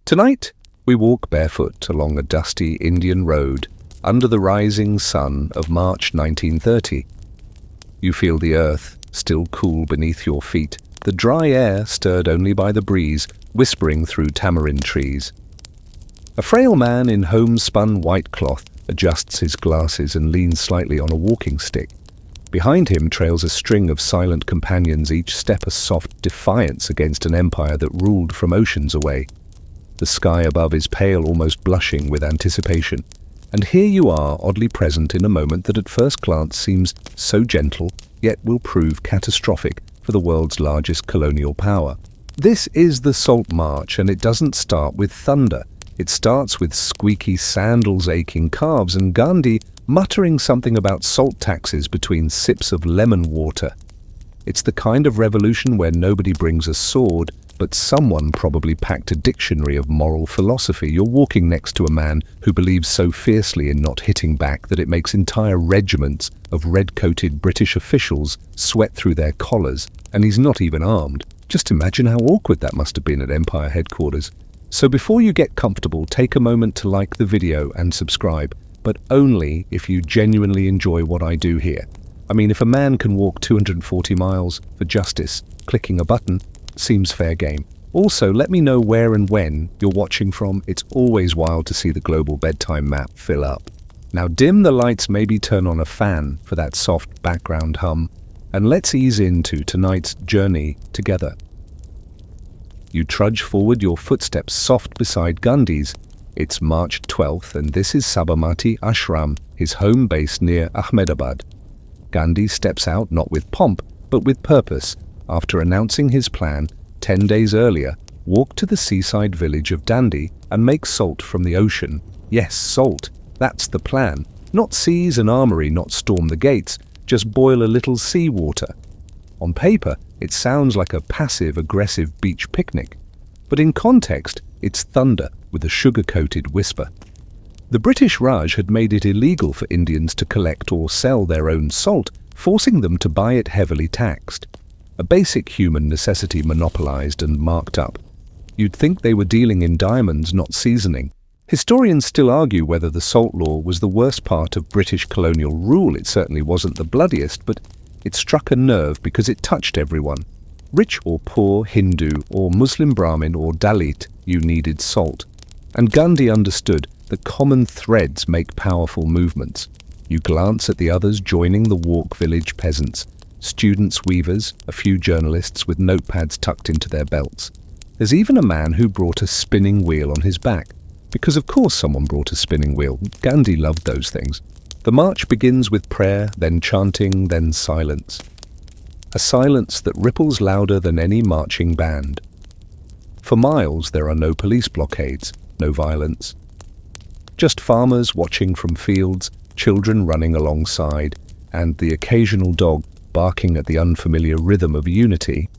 Tonight, we walk barefoot along a dusty Indian road under the rising sun of March 1930. You feel the earth still cool beneath your feet, the dry air stirred only by the breeze whispering through tamarind trees. A frail man in homespun white cloth adjusts his glasses and leans slightly on a walking stick. Behind him trails a string of silent companions, each step a soft defiance against an empire that ruled from oceans away. The sky above is pale, almost blushing with anticipation. And here you are, oddly present in a moment that at first glance seems so gentle, yet will prove catastrophic for the world's largest colonial power. This is the Salt March, and it doesn't start with thunder. It starts with squeaky sandals aching calves and Gandhi muttering something about salt taxes between sips of lemon water. It's the kind of revolution where nobody brings a sword, but someone probably packed a dictionary of moral philosophy. You're walking next to a man who believes so fiercely in not hitting back that it makes entire regiments of red-coated British officials sweat through their collars, and he's not even armed. Just imagine how awkward that must have been at Empire headquarters. So before you get comfortable, take a moment to like the video and subscribe, but only if you genuinely enjoy what I do here. I mean, if a man can walk 240 miles for justice, clicking a button seems fair game. Also, let me know where and when you're watching from. It's always wild to see the global bedtime map fill up. Now dim the lights, maybe turn on a fan for that soft background hum, and let's ease into tonight's journey together. You trudge forward, your footsteps soft beside Gandhi's. It's March 12th, and this is Sabarmati Ashram, his home base near Ahmedabad. Gandhi steps out not with pomp, but with purpose. After announcing his plan 10 days earlier, walk to the seaside village of Dandi and make salt from the ocean. Yes, salt. That's the plan. Not seize an armory, not storm the gates, just boil a little seawater. On paper, it sounds like a passive-aggressive beach picnic. But in context, it's thunder with a sugar-coated whisper. The British Raj had made it illegal for Indians to collect or sell their own salt, forcing them to buy it heavily taxed. A basic human necessity monopolized and marked up. You'd think they were dealing in diamonds, not seasoning. Historians still argue whether the salt law was the worst part of British colonial rule. It certainly wasn't the bloodiest, but it struck a nerve because it touched everyone. Rich or poor, Hindu or Muslim Brahmin or Dalit, you needed salt. And Gandhi understood that common threads make powerful movements. You glance at the others joining the walk village peasants. Students, weavers, a few journalists with notepads tucked into their belts. There's even a man who brought a spinning wheel on his back. Because of course someone brought a spinning wheel. Gandhi loved those things. The march begins with prayer, then chanting, then silence. A silence that ripples louder than any marching band. For miles there are no police blockades, no violence. Just farmers watching from fields, children running alongside, and the occasional dog barking at the unfamiliar rhythm of unity.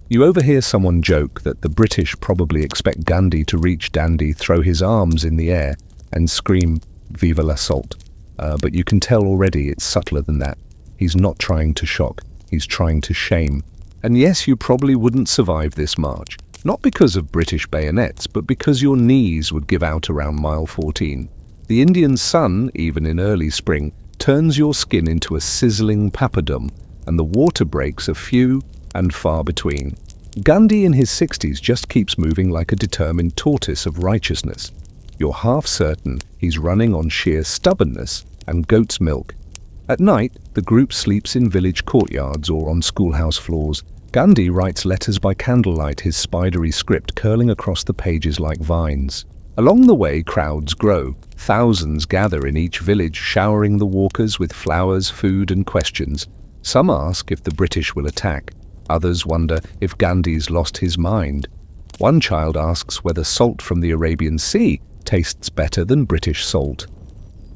You overhear someone joke that the British probably expect Gandhi to reach Dandi, throw his arms in the air, and scream, "Viva la salt." But you can tell already it's subtler than that. He's not trying to shock, he's trying to shame. And yes, you probably wouldn't survive this march, not because of British bayonets, but because your knees would give out around mile 14. The Indian sun, even in early spring, turns your skin into a sizzling papadum, and the water breaks are few and far between. Gandhi in his 60s just keeps moving like a determined tortoise of righteousness. You're half certain he's running on sheer stubbornness and goat's milk. At night, the group sleeps in village courtyards or on schoolhouse floors. Gandhi writes letters by candlelight, his spidery script curling across the pages like vines. Along the way, crowds grow. Thousands gather in each village, showering the walkers with flowers, food, and questions. Some ask if the British will attack. Others wonder if Gandhi's lost his mind. One child asks whether salt from the Arabian Sea tastes better than British salt.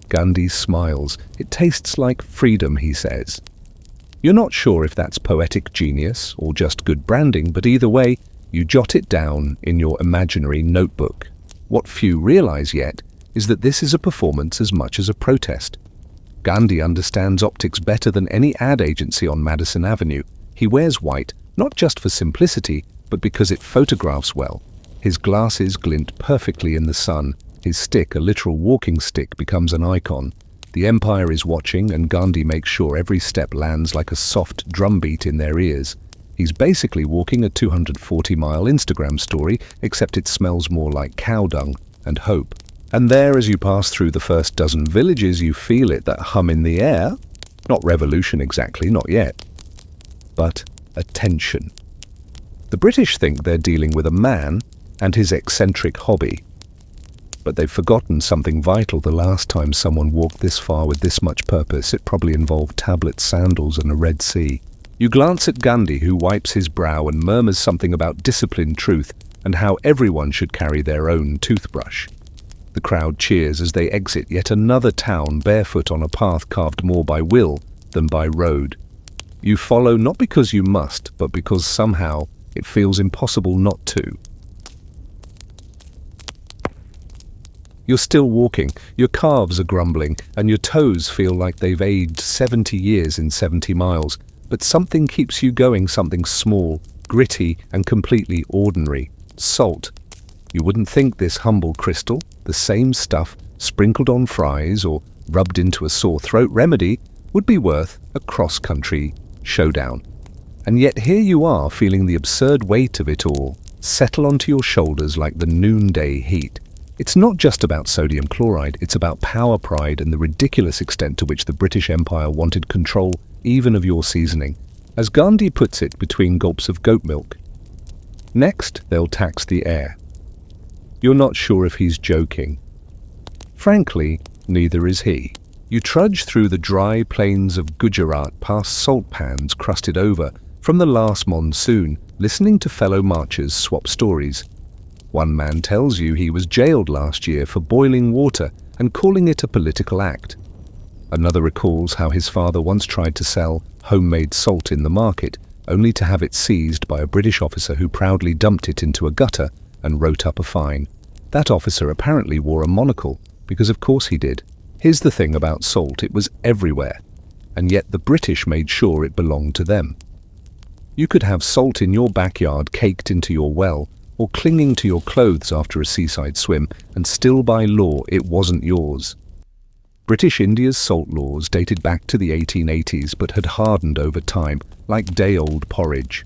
Gandhi smiles. It tastes like freedom, he says. You're not sure if that's poetic genius or just good branding, but either way, you jot it down in your imaginary notebook. What few realize yet is that this is a performance as much as a protest. Gandhi understands optics better than any ad agency on Madison Avenue. He wears white, not just for simplicity, but because it photographs well. His glasses glint perfectly in the sun. His stick, a literal walking stick, becomes an icon. The empire is watching, and Gandhi makes sure every step lands like a soft drumbeat in their ears. He's basically walking a 240-mile Instagram story, except it smells more like cow dung and hope. And there, as you pass through the first dozen villages, you feel it, that hum in the air. Not revolution exactly, not yet, but attention. The British think they're dealing with a man and his eccentric hobby. But they've forgotten something vital. The last time someone walked this far with this much purpose, it probably involved tablet sandals and a Red Sea. You glance at Gandhi, who wipes his brow and murmurs something about disciplined truth and how everyone should carry their own toothbrush. The crowd cheers as they exit yet another town, barefoot on a path carved more by will than by road. You follow not because you must, but because somehow it feels impossible not to. You're still walking, your calves are grumbling, and your toes feel like they've aged 70 years in 70 miles. But something keeps you going, something small, gritty, and completely ordinary. Salt. You wouldn't think this humble crystal, the same stuff sprinkled on fries or rubbed into a sore throat remedy, would be worth a cross-country showdown. And yet here you are, feeling the absurd weight of it all settle onto your shoulders like the noonday heat. It's not just about sodium chloride, it's about power pride and the ridiculous extent to which the British Empire wanted control even of your seasoning. As Gandhi puts it, between gulps of goat milk. Next, they'll tax the air. You're not sure if he's joking. Frankly, neither is he. You trudge through the dry plains of Gujarat past salt pans crusted over from the last monsoon, listening to fellow marchers swap stories. One man tells you he was jailed last year for boiling water and calling it a political act. Another recalls how his father once tried to sell homemade salt in the market, only to have it seized by a British officer who proudly dumped it into a gutter and wrote up a fine. That officer apparently wore a monocle, because of course he did. Here's the thing about salt, it was everywhere, and yet the British made sure it belonged to them. You could have salt in your backyard caked into your well, or clinging to your clothes after a seaside swim, and still by law it wasn't yours. British India's salt laws dated back to the 1880s but had hardened over time, like day-old porridge.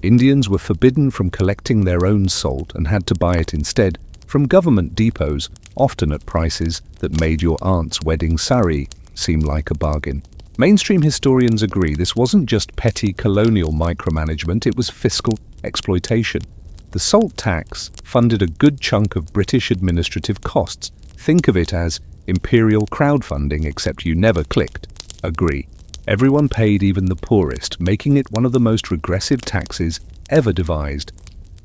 Indians were forbidden from collecting their own salt and had to buy it instead from government depots, often at prices that made your aunt's wedding sari seem like a bargain. Mainstream historians agree this wasn't just petty colonial micromanagement, it was fiscal exploitation. The salt tax funded a good chunk of British administrative costs. Think of it as imperial crowdfunding, except you never clicked agree. Everyone paid, even the poorest, making it one of the most regressive taxes ever devised.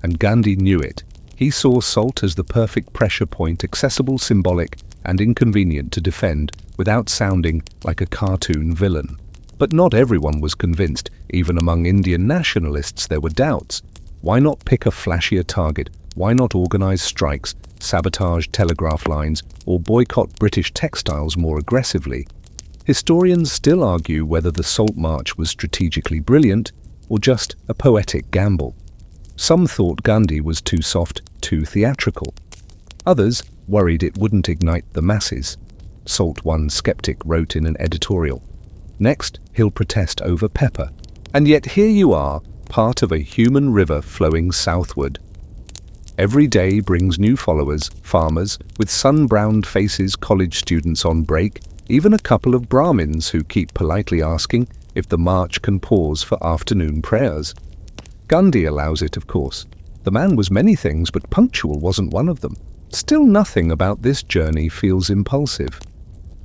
And Gandhi knew it. He saw salt as the perfect pressure point, accessible, symbolic, and inconvenient to defend without sounding like a cartoon villain. But not everyone was convinced. Even among Indian nationalists there were doubts. Why not pick a flashier target? Why not organize strikes, sabotage telegraph lines, or boycott British textiles more aggressively? Historians still argue whether the Salt March was strategically brilliant or just a poetic gamble. Some thought Gandhi was too soft, too theatrical. Others worried it wouldn't ignite the masses. Salt One skeptic wrote in an editorial, "Next, he'll protest over pepper." And yet here you are, part of a human river flowing southward. Every day brings new followers, farmers with sun-browned faces, college students on break, even a couple of Brahmins who keep politely asking if the march can pause for afternoon prayers. Gandhi allows it, of course. The man was many things, but punctual wasn't one of them. Still, nothing about this journey feels impulsive.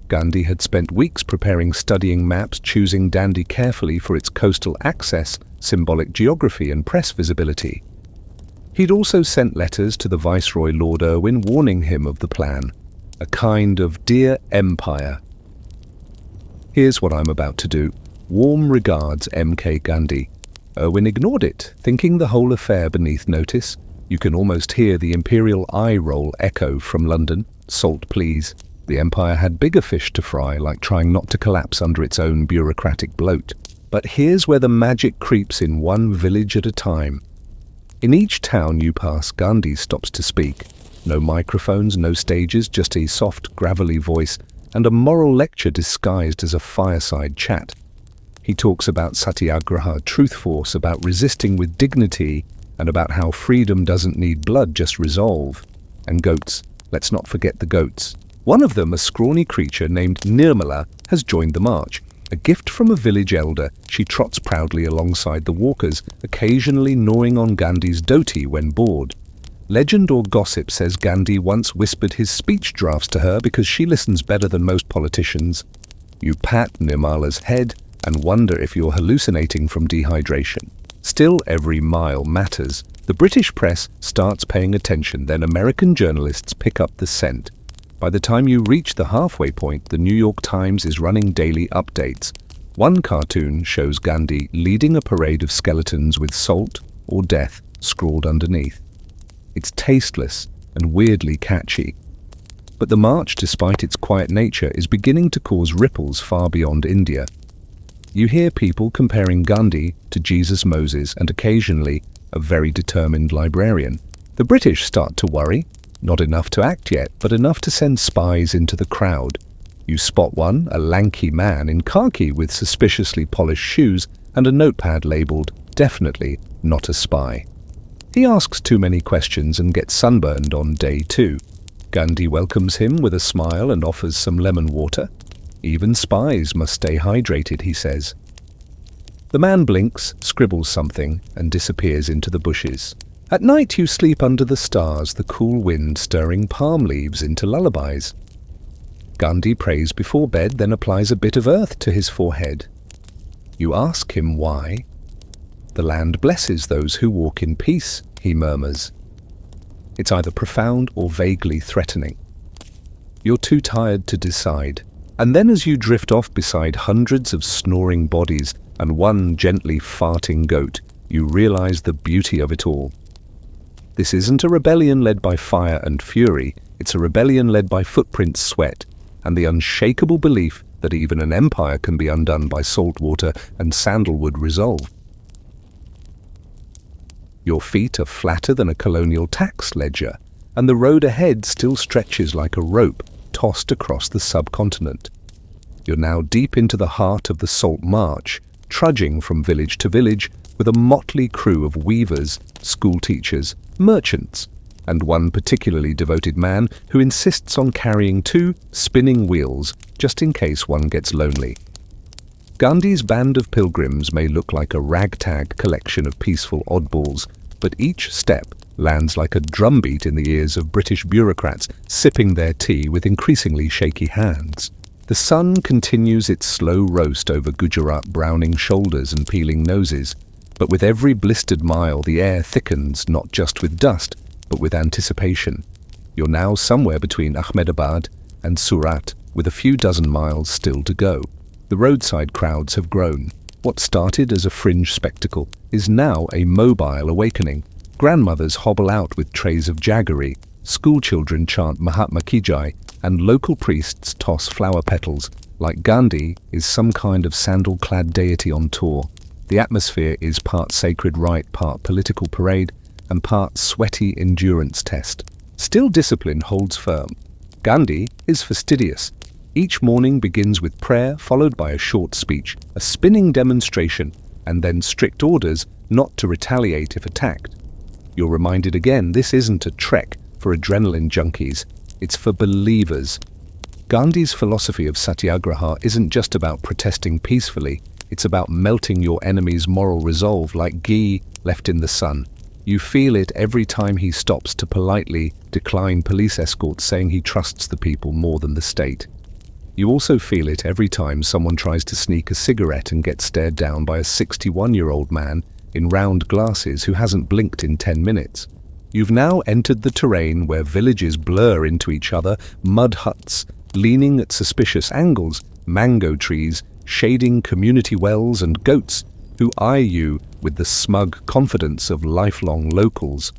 Gandhi had spent weeks preparing, studying maps, choosing Dandi carefully for its coastal access, symbolic geography, and press visibility. He'd also sent letters to the Viceroy Lord Irwin warning him of the plan, a kind of "Dear Empire, here's what I'm about to do. Warm regards, M.K. Gandhi." Irwin ignored it, thinking the whole affair beneath notice. You can almost hear the imperial eye roll echo from London. Salt, please. The empire had bigger fish to fry, like trying not to collapse under its own bureaucratic bloat. But here's where the magic creeps in, one village at a time. In each town you pass, Gandhi stops to speak. No microphones, no stages, just a soft, gravelly voice and a moral lecture disguised as a fireside chat. He talks about satyagraha, truth force, about resisting with dignity, and about how freedom doesn't need blood, just resolve. And goats. Let's not forget the goats. One of them, a scrawny creature named Nirmala, has joined the march. A gift from a village elder, she trots proudly alongside the walkers, occasionally gnawing on Gandhi's dhoti when bored. Legend or gossip says Gandhi once whispered his speech drafts to her because she listens better than most politicians. You pat Nirmala's head and wonder if you're hallucinating from dehydration. Still, every mile matters. The British press starts paying attention, then American journalists pick up the scent. By the time you reach the halfway point, the New York Times is running daily updates. One cartoon shows Gandhi leading a parade of skeletons with salt or death scrawled underneath. It's tasteless and weirdly catchy. But the march, despite its quiet nature, is beginning to cause ripples far beyond India. You hear people comparing Gandhi to Jesus, Moses, and occasionally a very determined librarian. The British start to worry, not enough to act yet, but enough to send spies into the crowd. You spot one, a lanky man in khaki with suspiciously polished shoes and a notepad labeled, "Definitely not a spy." He asks too many questions and gets sunburned on day 2. Gandhi welcomes him with a smile and offers some lemon water. Even spies must stay hydrated, he says. The man blinks, scribbles something, and disappears into the bushes. At night you sleep under the stars, the cool wind stirring palm leaves into lullabies. Gandhi prays before bed, then applies a bit of earth to his forehead. You ask him why. The land blesses those who walk in peace, he murmurs. It's either profound or vaguely threatening. You're too tired to decide. And then as you drift off beside hundreds of snoring bodies and one gently farting goat, you realize the beauty of it all. This isn't a rebellion led by fire and fury, it's a rebellion led by footprints, sweat, and the unshakable belief that even an empire can be undone by salt water and sandalwood resolve. Your feet are flatter than a colonial tax ledger, and the road ahead still stretches like a rope tossed across the subcontinent. You're now deep into the heart of the Salt March, trudging from village to village with a motley crew of weavers, school teachers, merchants, and one particularly devoted man who insists on carrying 2 spinning wheels just in case one gets lonely. Gandhi's band of pilgrims may look like a ragtag collection of peaceful oddballs, but each step lands like a drumbeat in the ears of British bureaucrats sipping their tea with increasingly shaky hands. The sun continues its slow roast over Gujarat, browning shoulders and peeling noses, but with every blistered mile the air thickens not just with dust, but with anticipation. You're now somewhere between Ahmedabad and Surat, with a few dozen miles still to go. The roadside crowds have grown. What started as a fringe spectacle is now a mobile awakening. Grandmothers hobble out with trays of jaggery, schoolchildren chant Mahatma Gandhi, and local priests toss flower petals like Gandhi is some kind of sandal-clad deity on tour. The atmosphere is part sacred rite, part political parade, and part sweaty endurance test. Still, discipline holds firm. Gandhi is fastidious. Each morning begins with prayer, followed by a short speech, a spinning demonstration, and then strict orders not to retaliate if attacked. You're reminded again, this isn't a trek for adrenaline junkies, it's for believers. Gandhi's philosophy of satyagraha isn't just about protesting peacefully, it's about melting your enemy's moral resolve like ghee left in the sun. You feel it every time he stops to politely decline police escorts, saying he trusts the people more than the state. You also feel it every time someone tries to sneak a cigarette and gets stared down by a 61-year-old man in round glasses who hasn't blinked in 10 minutes. You've now entered the terrain where villages blur into each other, mud huts leaning at suspicious angles, mango trees shading community wells, and goats who eye you with the smug confidence of lifelong locals.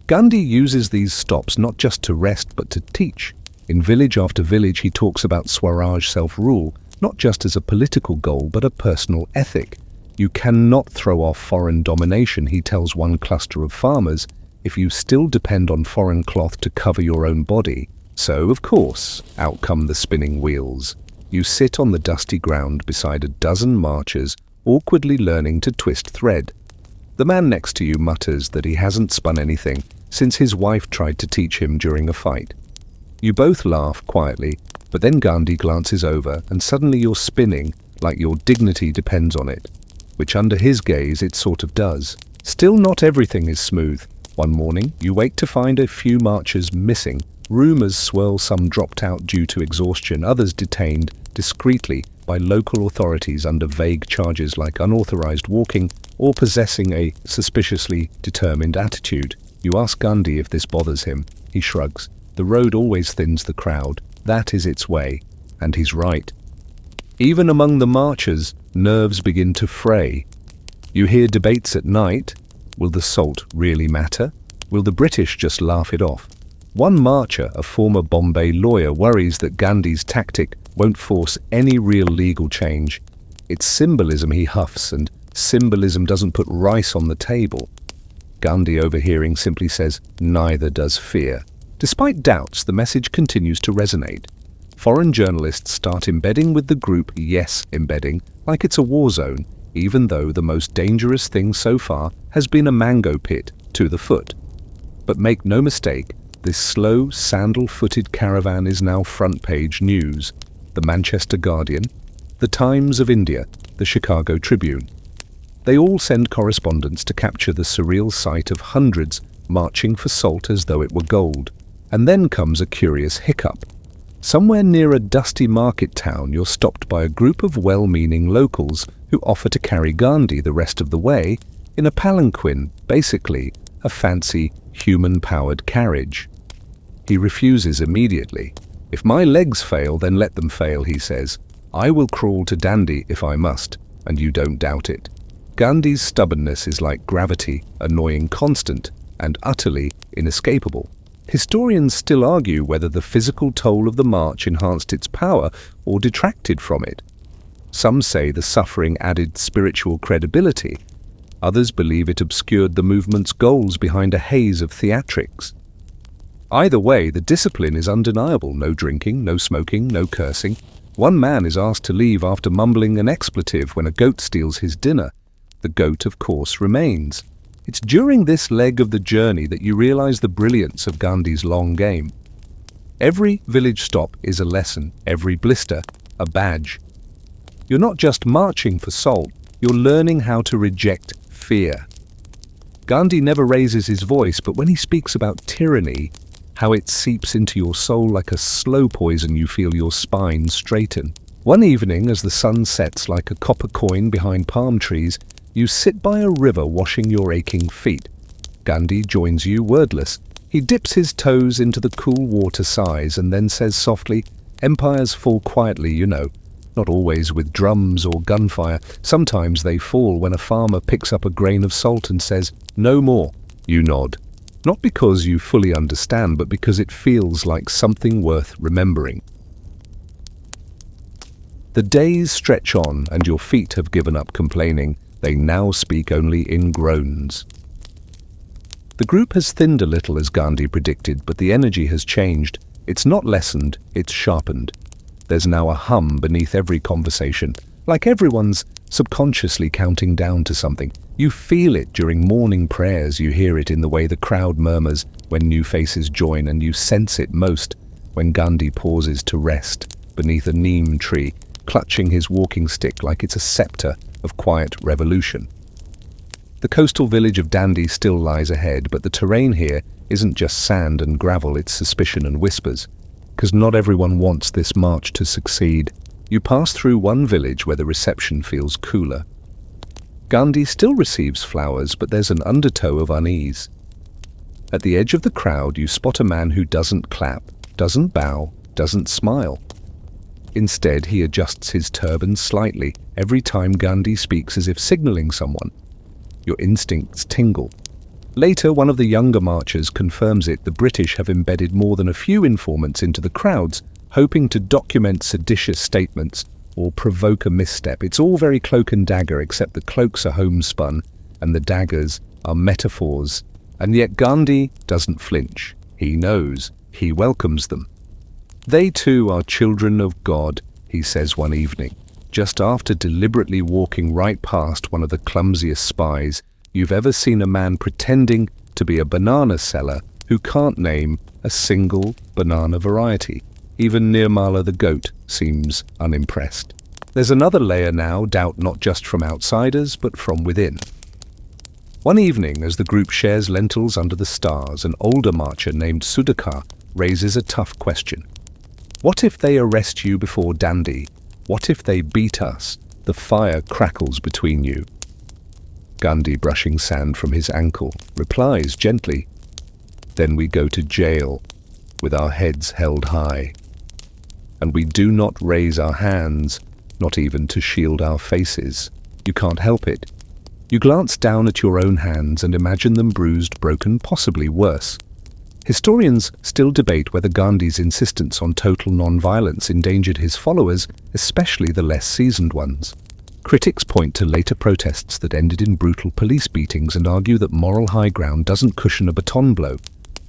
Gandhi uses these stops not just to rest but to teach. In village after village he talks about Swaraj, self-rule, not just as a political goal but a personal ethic. You cannot throw off foreign domination, he tells one cluster of farmers, if you still depend on foreign cloth to cover your own body. So, of course, out come the spinning wheels. You sit on the dusty ground beside a dozen marchers, awkwardly learning to twist thread. The man next to you mutters that he hasn't spun anything since his wife tried to teach him during a fight. You both laugh quietly, but then Gandhi glances over and suddenly you're spinning like your dignity depends on it, which under his gaze it sort of does. Still, not everything is smooth. One morning, you wake to find a few marchers missing. Rumors swirl, some dropped out due to exhaustion, others detained discreetly by local authorities under vague charges like unauthorized walking or possessing a suspiciously determined attitude. You ask Gandhi if this bothers him. He shrugs. The road always thins the crowd. That is its way. And he's right. Even among the marchers, nerves begin to fray. You hear debates at night. Will the salt really matter? Will the British just laugh it off? One marcher, a former Bombay lawyer, worries that Gandhi's tactic won't force any real legal change. It's symbolism, he huffs, and symbolism doesn't put rice on the table. Gandhi, overhearing, simply says, "Neither does fear." Despite doubts, the message continues to resonate. Foreign journalists start embedding with the group, yes, embedding, like it's a war zone, even though the most dangerous thing so far has been a mango pit to the foot. But make no mistake, this slow, sandal-footed caravan is now front-page news. The Manchester Guardian, the Times of India, the Chicago Tribune. They all send correspondents to capture the surreal sight of hundreds marching for salt as though it were gold. And then comes a curious hiccup. Somewhere near a dusty market town, you're stopped by a group of well-meaning locals who offer to carry Gandhi the rest of the way in a palanquin, basically a fancy human-powered carriage. He refuses immediately. "If my legs fail, then let them fail," he says. "I will crawl to Dandi if I must," and you don't doubt it. Gandhi's stubbornness is like gravity, annoying, constant, and utterly inescapable. Historians still argue whether the physical toll of the march enhanced its power or detracted from it. Some say the suffering added spiritual credibility. Others believe it obscured the movement's goals behind a haze of theatrics. Either way, the discipline is undeniable. No drinking, no smoking, no cursing. One man is asked to leave after mumbling an expletive when a goat steals his dinner. The goat, of course, remains. It's during this leg of the journey that you realize the brilliance of Gandhi's long game. Every village stop is a lesson, every blister a badge. You're not just marching for salt, you're learning how to reject fear. Gandhi never raises his voice, but when he speaks about tyranny, how it seeps into your soul like a slow poison, you feel your spine straighten. One evening, as the sun sets like a copper coin behind palm trees, you sit by a river washing your aching feet. Gandhi joins you wordless. He dips his toes into the cool water, sighs, and then says softly, "Empires fall quietly, you know. Not always with drums or gunfire. Sometimes they fall when a farmer picks up a grain of salt and says, 'No more.' You nod. Not because you fully understand, but because it feels like something worth remembering." The days stretch on, and your feet have given up complaining. They now speak only in groans. The group has thinned a little, as Gandhi predicted, but the energy has changed. It's not lessened, it's sharpened. There's now a hum beneath every conversation, like everyone's subconsciously counting down to something. You feel it during morning prayers, you hear it in the way the crowd murmurs when new faces join, and you sense it most when Gandhi pauses to rest beneath a neem tree, clutching his walking stick like it's a scepter of quiet revolution. The coastal village of Dandi still lies ahead, but the terrain here isn't just sand and gravel, it's suspicion and whispers. Because not everyone wants this march to succeed. You pass through one village where the reception feels cooler. Gandhi still receives flowers, but there's an undertow of unease. At the edge of the crowd, you spot a man who doesn't clap, doesn't bow, doesn't smile. Instead, he adjusts his turban slightly every time Gandhi speaks, as if signaling someone. Your instincts tingle. Later, one of the younger marchers confirms it. The British have embedded more than a few informants into the crowds, hoping to document seditious statements or provoke a misstep. It's all very cloak and dagger, except the cloaks are homespun and the daggers are metaphors. And yet Gandhi doesn't flinch. He knows. He welcomes them. They too are children of God, he says one evening, just after deliberately walking right past one of the clumsiest spies you've ever seen a man pretending to be a banana seller who can't name a single banana variety. Even Nirmala the goat seems unimpressed. There's another layer now, doubt not just from outsiders, but from within. One evening, as the group shares lentils under the stars, an older marcher named Sudhakar raises a tough question. What if they arrest you before Dandi? What if they beat us? The fire crackles between you. Gandhi, brushing sand from his ankle, replies gently, "Then we go to jail, with our heads held high. And we do not raise our hands, not even to shield our faces. You can't help it. You glance down at your own hands and imagine them bruised, broken, possibly worse." Historians still debate whether Gandhi's insistence on total non-violence endangered his followers, especially the less seasoned ones. Critics point to later protests that ended in brutal police beatings and argue that moral high ground doesn't cushion a baton blow.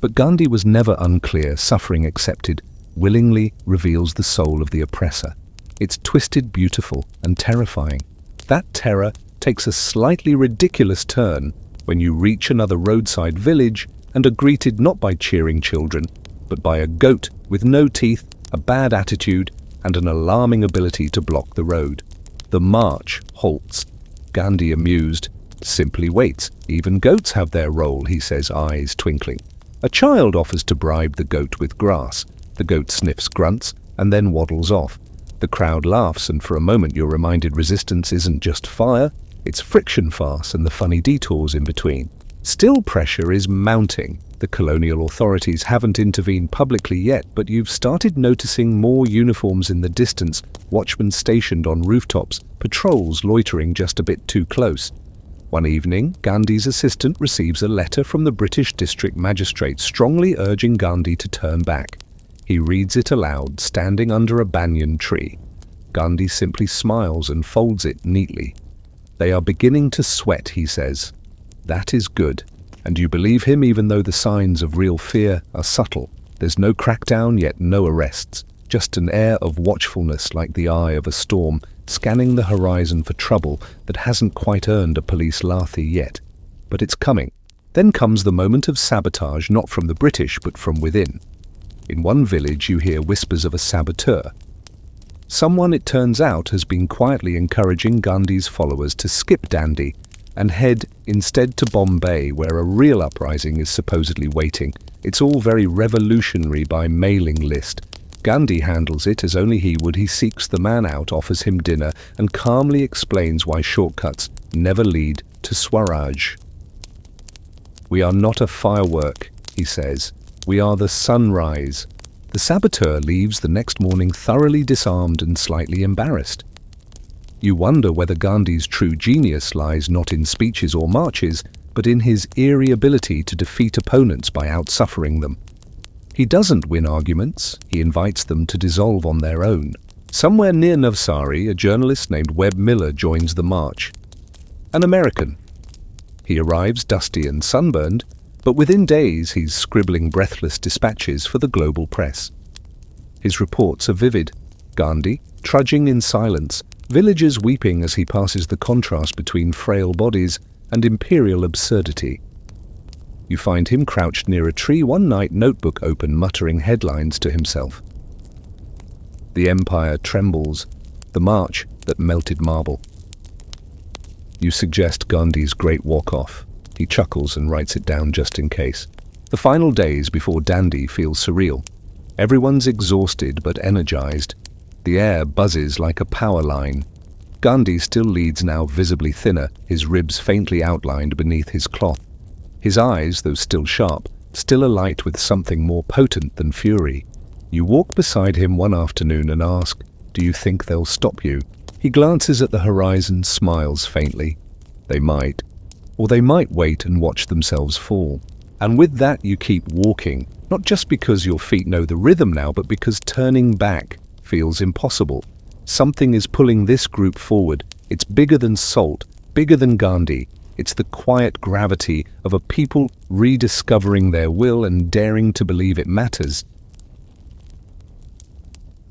But Gandhi was never unclear. Suffering accepted willingly reveals the soul of the oppressor. It's twisted, beautiful, and terrifying. That terror takes a slightly ridiculous turn when you reach another roadside village and are greeted not by cheering children, but by a goat with no teeth, a bad attitude, and an alarming ability to block the road. The march halts. Gandhi, amused, simply waits. Even goats have their role, he says, eyes twinkling. A child offers to bribe the goat with grass. The goat sniffs, grunts, and then waddles off. The crowd laughs, and for a moment you're reminded resistance isn't just fire, it's friction farce and the funny detours in between. Still, pressure is mounting. The colonial authorities haven't intervened publicly yet, but you've started noticing more uniforms in the distance, watchmen stationed on rooftops, patrols loitering just a bit too close. One evening, Gandhi's assistant receives a letter from the British district magistrate strongly urging Gandhi to turn back. He reads it aloud, standing under a banyan tree. Gandhi simply smiles and folds it neatly. "They are beginning to sweat," he says. That is good. And you believe him even though the signs of real fear are subtle. There's no crackdown, yet no arrests. Just an air of watchfulness like the eye of a storm, scanning the horizon for trouble that hasn't quite earned a police lathi yet. But it's coming. Then comes the moment of sabotage, not from the British, but from within. In one village you hear whispers of a saboteur. Someone, it turns out, has been quietly encouraging Gandhi's followers to skip Dandi and head instead to Bombay, where a real uprising is supposedly waiting. It's all very revolutionary by mailing list. Gandhi handles it as only he would. He seeks the man out, offers him dinner, and calmly explains why shortcuts never lead to Swaraj. "We are not a firework," he says. "We are the sunrise." The saboteur leaves the next morning thoroughly disarmed and slightly embarrassed. You wonder whether Gandhi's true genius lies not in speeches or marches, but in his eerie ability to defeat opponents by outsuffering them. He doesn't win arguments, he invites them to dissolve on their own. Somewhere near Navsari, a journalist named Webb Miller joins the march. An American. He arrives dusty and sunburned, but within days he's scribbling breathless dispatches for the global press. His reports are vivid. Gandhi, trudging in silence, villagers weeping as he passes the contrast between frail bodies and imperial absurdity. You find him crouched near a tree one night, notebook open, muttering headlines to himself. The empire trembles, the march that melted marble. You suggest Gandhi's great walk-off. He chuckles and writes it down just in case. The final days before Dandi feel surreal. Everyone's exhausted but energized. The air buzzes like a power line. Gandhi still leads, now visibly thinner, his ribs faintly outlined beneath his cloth. His eyes, though still sharp, still alight with something more potent than fury. You walk beside him one afternoon and ask, "Do you think they'll stop you?" He glances at the horizon, smiles faintly. They might. Or they might wait and watch themselves fall. And with that you keep walking, not just because your feet know the rhythm now, but because turning back feels impossible. Something is pulling this group forward. It's bigger than SALT, bigger than Gandhi. It's the quiet gravity of a people rediscovering their will and daring to believe it matters.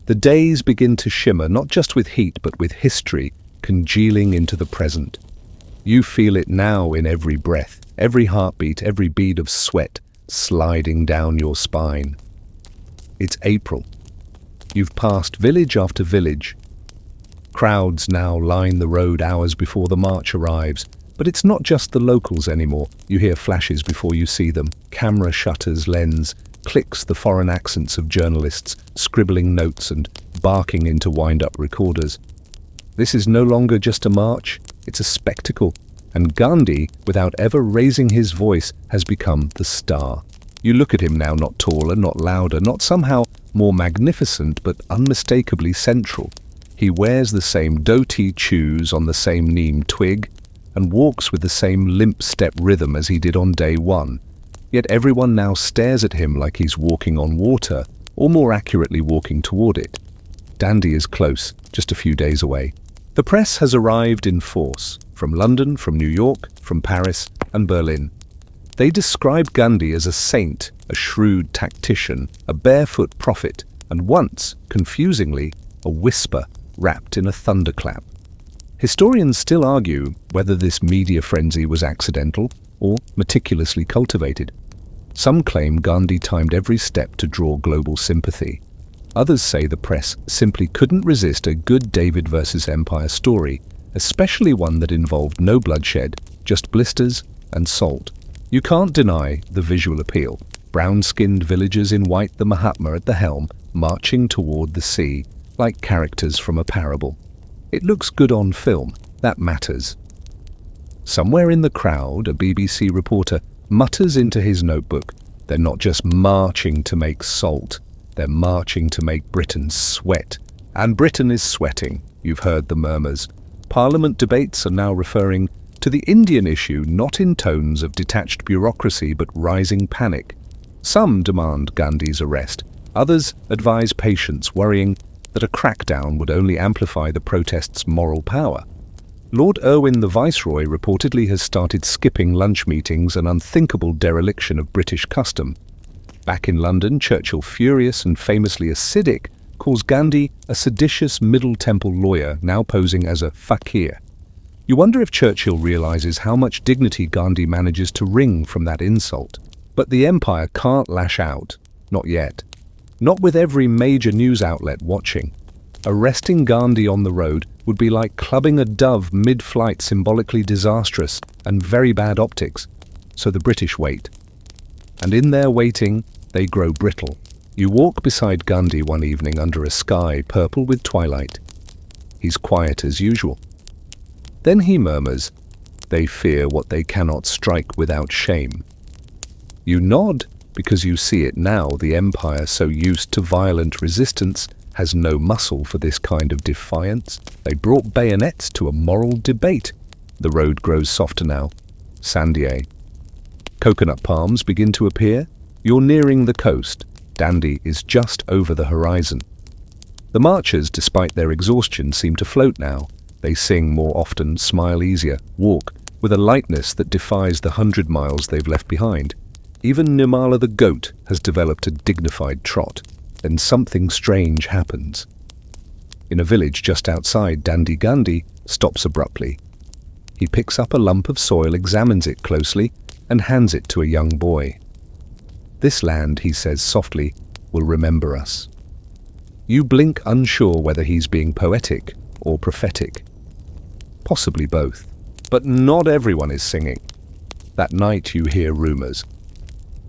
The days begin to shimmer, not just with heat, but with history congealing into the present. You feel it now in every breath, every heartbeat, every bead of sweat sliding down your spine. It's April. You've passed village after village. Crowds now line the road hours before the march arrives. But it's not just the locals anymore. You hear flashes before you see them. Camera shutters, lens, clicks, the foreign accents of journalists, scribbling notes and barking into wind-up recorders. This is no longer just a march, it's a spectacle. And Gandhi, without ever raising his voice, has become the star. You look at him now, not taller, not louder, not somehow more magnificent, but unmistakably central. He wears the same dhoti shoes on the same neem twig, and walks with the same limp step rhythm as he did on day one. Yet everyone now stares at him like he's walking on water, or more accurately walking toward it. Dandi is close, just a few days away. The press has arrived in force, from London, from New York, from Paris and Berlin. They describe Gandhi as a saint, a shrewd tactician, a barefoot prophet, and once, confusingly, a whisper wrapped in a thunderclap. Historians still argue whether this media frenzy was accidental or meticulously cultivated. Some claim Gandhi timed every step to draw global sympathy. Others say the press simply couldn't resist a good David versus Empire story, especially one that involved no bloodshed, just blisters and salt. You can't deny the visual appeal. Brown-skinned villagers in white, the Mahatma at the helm, marching toward the sea, like characters from a parable. It looks good on film. That matters. Somewhere in the crowd, a BBC reporter mutters into his notebook, "They're not just marching to make salt, they're marching to make Britain sweat." And Britain is sweating. You've heard the murmurs. Parliament debates are now referring to the Indian issue, not in tones of detached bureaucracy but rising panic. Some demand Gandhi's arrest. Others advise patience, worrying that a crackdown would only amplify the protests' moral power. Lord Irwin, the Viceroy, reportedly has started skipping lunch meetings, an unthinkable dereliction of British custom. Back in London, Churchill, furious and famously acidic, calls Gandhi a seditious Middle Temple lawyer, now posing as a fakir. You wonder if Churchill realizes how much dignity Gandhi manages to wring from that insult. But the Empire can't lash out. Not yet. Not with every major news outlet watching. Arresting Gandhi on the road would be like clubbing a dove mid-flight, symbolically disastrous and very bad optics. So the British wait. And in their waiting, they grow brittle. You walk beside Gandhi one evening under a sky purple with twilight. He's quiet as usual. Then he murmurs, "They fear what they cannot strike without shame." You nod, because you see it now. The Empire, so used to violent resistance, has no muscle for this kind of defiance. They brought bayonets to a moral debate. The road grows softer now. Sandier. Coconut palms begin to appear. You're nearing the coast. Dandi is just over the horizon. The marchers, despite their exhaustion, seem to float now. They sing more often, smile easier, walk with a lightness that defies the 100 miles they've left behind. Even Nirmala the goat has developed a dignified trot. Then something strange happens. In a village just outside, Gandhi stops abruptly. He picks up a lump of soil, examines it closely, and hands it to a young boy. "This land," he says softly, "will remember us." You blink, unsure whether he's being poetic or prophetic. Possibly both. But not everyone is singing. That night you hear rumors.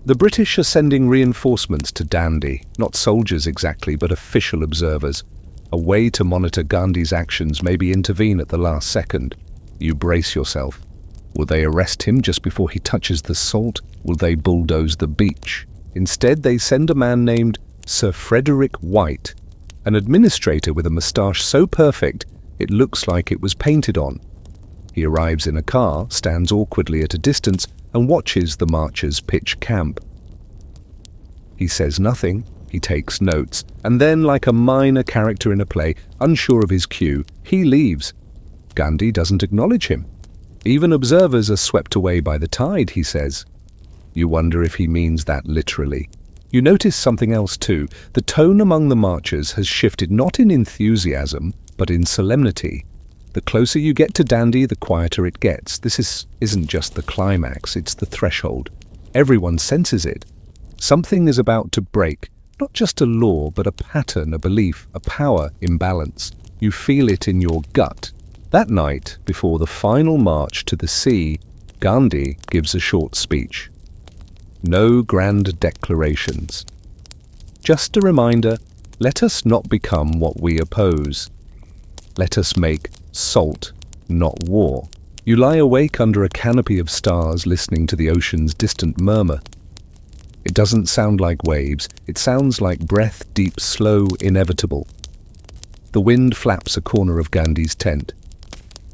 The British are sending reinforcements to Dandi, not soldiers exactly, but official observers. A way to monitor Gandhi's actions, maybe intervene at the last second. You brace yourself. Will they arrest him just before he touches the salt? Will they bulldoze the beach? Instead, they send a man named Sir Frederick White, an administrator with a moustache so perfect it looks like it was painted on. He arrives in a car, stands awkwardly at a distance, and watches the marchers pitch camp. He says nothing. He takes notes, and then, like a minor character in a play, unsure of his cue, he leaves. Gandhi doesn't acknowledge him. Even observers are swept away by the tide, he says. You wonder if he means that literally. You notice something else too. The tone among the marchers has shifted not in enthusiasm, but in solemnity. The closer you get to Dandi, the quieter it gets. This isn't just the climax, it's the threshold. Everyone senses it. Something is about to break, not just a law, but a pattern, a belief, a power imbalance. You feel it in your gut. That night, before the final march to the sea, Gandhi gives a short speech. No grand declarations. Just a reminder, let us not become what we oppose. Let us make salt, not war. You lie awake under a canopy of stars listening to the ocean's distant murmur. It doesn't sound like waves, it sounds like breath, deep, slow, inevitable. The wind flaps a corner of Gandhi's tent.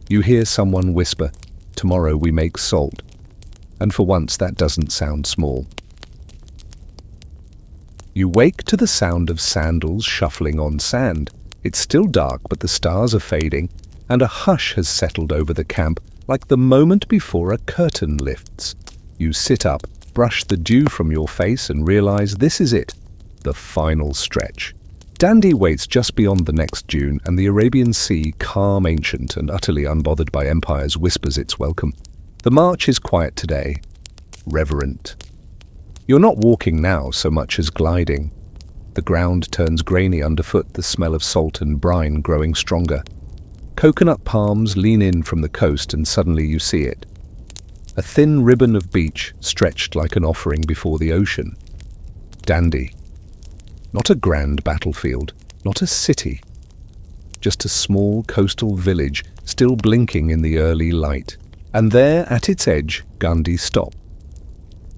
You hear someone whisper, "Tomorrow we make salt." And for once that doesn't sound small. You wake to the sound of sandals shuffling on sand. It's still dark, but the stars are fading, and a hush has settled over the camp, like the moment before a curtain lifts. You sit up, brush the dew from your face, and realize this is it, the final stretch. Dandi waits just beyond the next dune, and the Arabian Sea, calm, ancient, and utterly unbothered by empires, whispers its welcome. The march is quiet today, reverent. You're not walking now so much as gliding. The ground turns grainy underfoot, the smell of salt and brine growing stronger. Coconut palms lean in from the coast, and suddenly you see it. A thin ribbon of beach stretched like an offering before the ocean. Dandi. Not a grand battlefield, not a city. Just a small coastal village still blinking in the early light. And there, at its edge, Gandhi stops.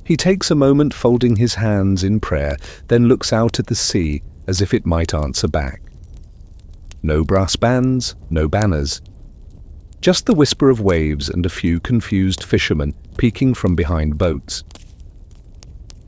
He takes a moment folding his hands in prayer, then looks out at the sea as if it might answer back. No brass bands, no banners. Just the whisper of waves and a few confused fishermen peeking from behind boats.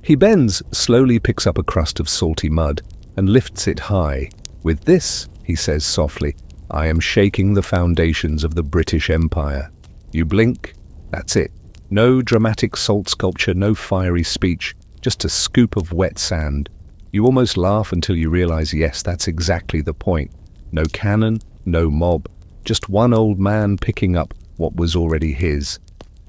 He bends, slowly picks up a crust of salty mud, and lifts it high. With this, he says softly, I am shaking the foundations of the British Empire. You blink, that's it. No dramatic salt sculpture, no fiery speech, just a scoop of wet sand. You almost laugh until you realize, yes, that's exactly the point. No cannon, no mob, just one old man picking up what was already his.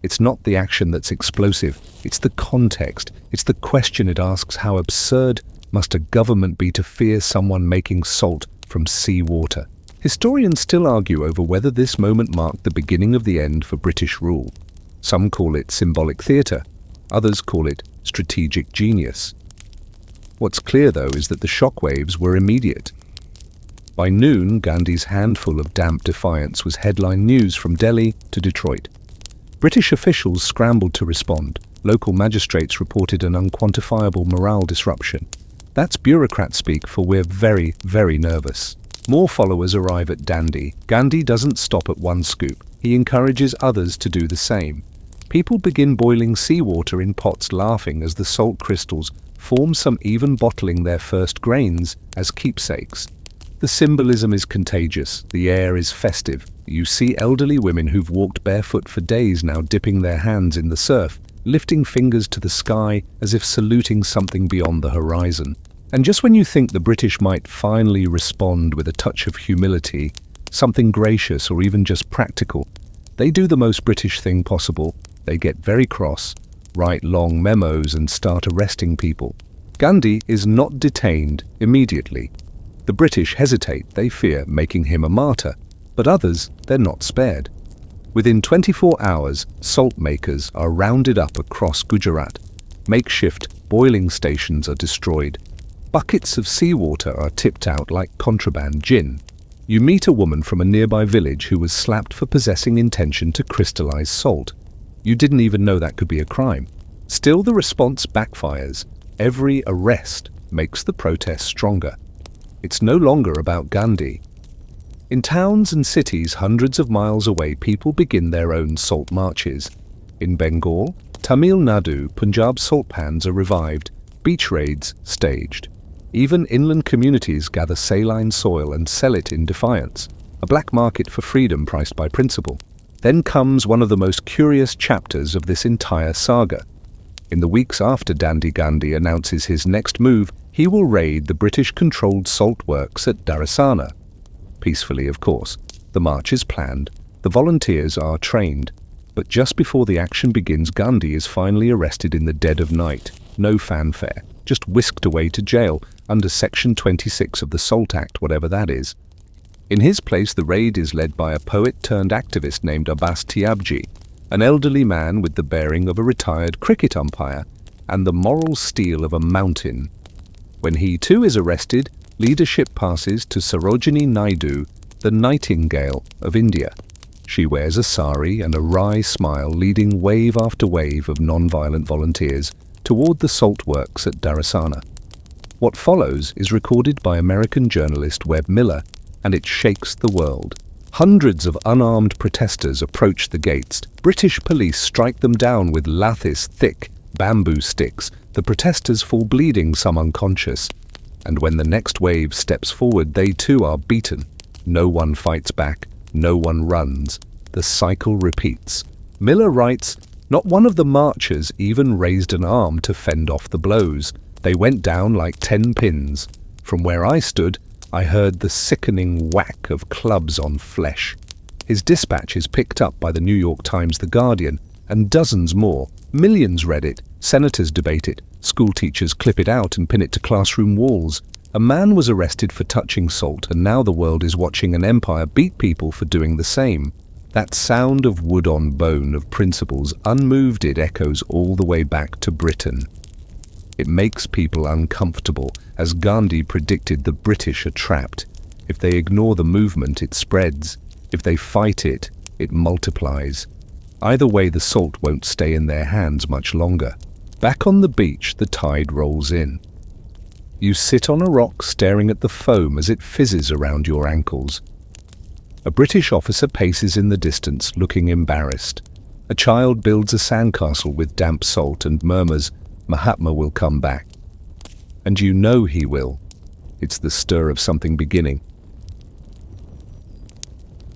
It's not the action that's explosive, it's the context, it's the question it asks: how absurd must a government be to fear someone making salt from seawater? Historians still argue over whether this moment marked the beginning of the end for British rule. Some call it symbolic theatre, others call it strategic genius. What's clear, though, is that the shockwaves were immediate. By noon, Gandhi's handful of damp defiance was headline news from Delhi to Detroit. British officials scrambled to respond. Local magistrates reported an unquantifiable morale disruption. That's bureaucrat speak for we're very, very nervous. More followers arrive at Dandi. Gandhi doesn't stop at one scoop. He encourages others to do the same. People begin boiling seawater in pots, laughing as the salt crystals form, some even bottling their first grains as keepsakes. The symbolism is contagious. The air is festive. You see elderly women who've walked barefoot for days now dipping their hands in the surf, lifting fingers to the sky as if saluting something beyond the horizon. And just when you think the British might finally respond with a touch of humility, something gracious or even just practical, they do the most British thing possible. They get very cross, write long memos and start arresting people. Gandhi is not detained immediately. The British hesitate, they fear making him a martyr, but others, they're not spared. Within 24 hours, salt makers are rounded up across Gujarat. Makeshift boiling stations are destroyed. Buckets of seawater are tipped out like contraband gin. You meet a woman from a nearby village who was slapped for possessing intention to crystallize salt. You didn't even know that could be a crime. Still, the response backfires. Every arrest makes the protest stronger. It's no longer about Gandhi. In towns and cities hundreds of miles away, people begin their own salt marches. In Bengal, Tamil Nadu, Punjab salt pans are revived, beach raids staged. Even inland communities gather saline soil and sell it in defiance, a black market for freedom priced by principle. Then comes one of the most curious chapters of this entire saga. In the weeks after Gandhi announces his next move, he will raid the British-controlled salt works at Darasana. Peacefully, of course. The march is planned. The volunteers are trained. But just before the action begins, Gandhi is finally arrested in the dead of night. No fanfare. Just whisked away to jail under Section 26 of the Salt Act, whatever that is. In his place, the raid is led by a poet-turned-activist named Abbas Tyabji, an elderly man with the bearing of a retired cricket umpire and the moral steel of a mountain. When he too is arrested, leadership passes to Sarojini Naidu, the Nightingale of India. She wears a sari and a wry smile, leading wave after wave of non-violent volunteers toward the salt works at Darasana. What follows is recorded by American journalist Webb Miller, and it shakes the world. Hundreds of unarmed protesters approach the gates. British police strike them down with lathis, thick bamboo sticks. The protesters fall bleeding, some unconscious. And when the next wave steps forward, they too are beaten. No one fights back. No one runs. The cycle repeats. Miller writes, "Not one of the marchers even raised an arm to fend off the blows. They went down like 10 pins. From where I stood, I heard the sickening whack of clubs on flesh." His dispatch is picked up by the New York Times, The Guardian, and dozens more. Millions read it. Senators debate it. School teachers clip it out and pin it to classroom walls. A man was arrested for touching salt, and now the world is watching an empire beat people for doing the same. That sound of wood on bone, of principles, unmoved, it echoes all the way back to Britain. It makes people uncomfortable. As Gandhi predicted, the British are trapped. If they ignore the movement, it spreads. If they fight it, it multiplies. Either way, the salt won't stay in their hands much longer. Back on the beach, the tide rolls in. You sit on a rock staring at the foam as it fizzes around your ankles. A British officer paces in the distance, looking embarrassed. A child builds a sandcastle with damp salt and murmurs, "Mahatma will come back." And you know he will. It's the stir of something beginning.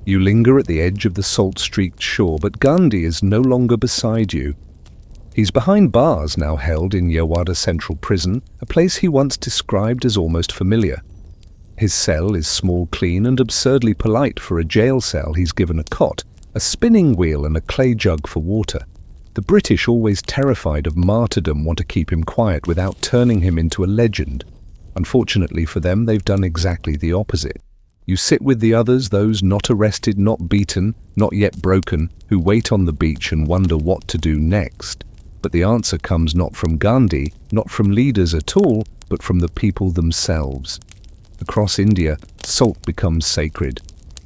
You linger at the edge of the salt-streaked shore, but Gandhi is no longer beside you. He's behind bars, now held in Yerwada Central Prison, a place he once described as almost familiar. His cell is small, clean, and absurdly polite for a jail cell. He's given a cot, a spinning wheel, and a clay jug for water. The British, always terrified of martyrdom, want to keep him quiet without turning him into a legend. Unfortunately for them, they've done exactly the opposite. You sit with the others, those not arrested, not beaten, not yet broken, who wait on the beach and wonder what to do next. But the answer comes not from Gandhi, not from leaders at all, but from the people themselves. Across India, salt becomes sacred.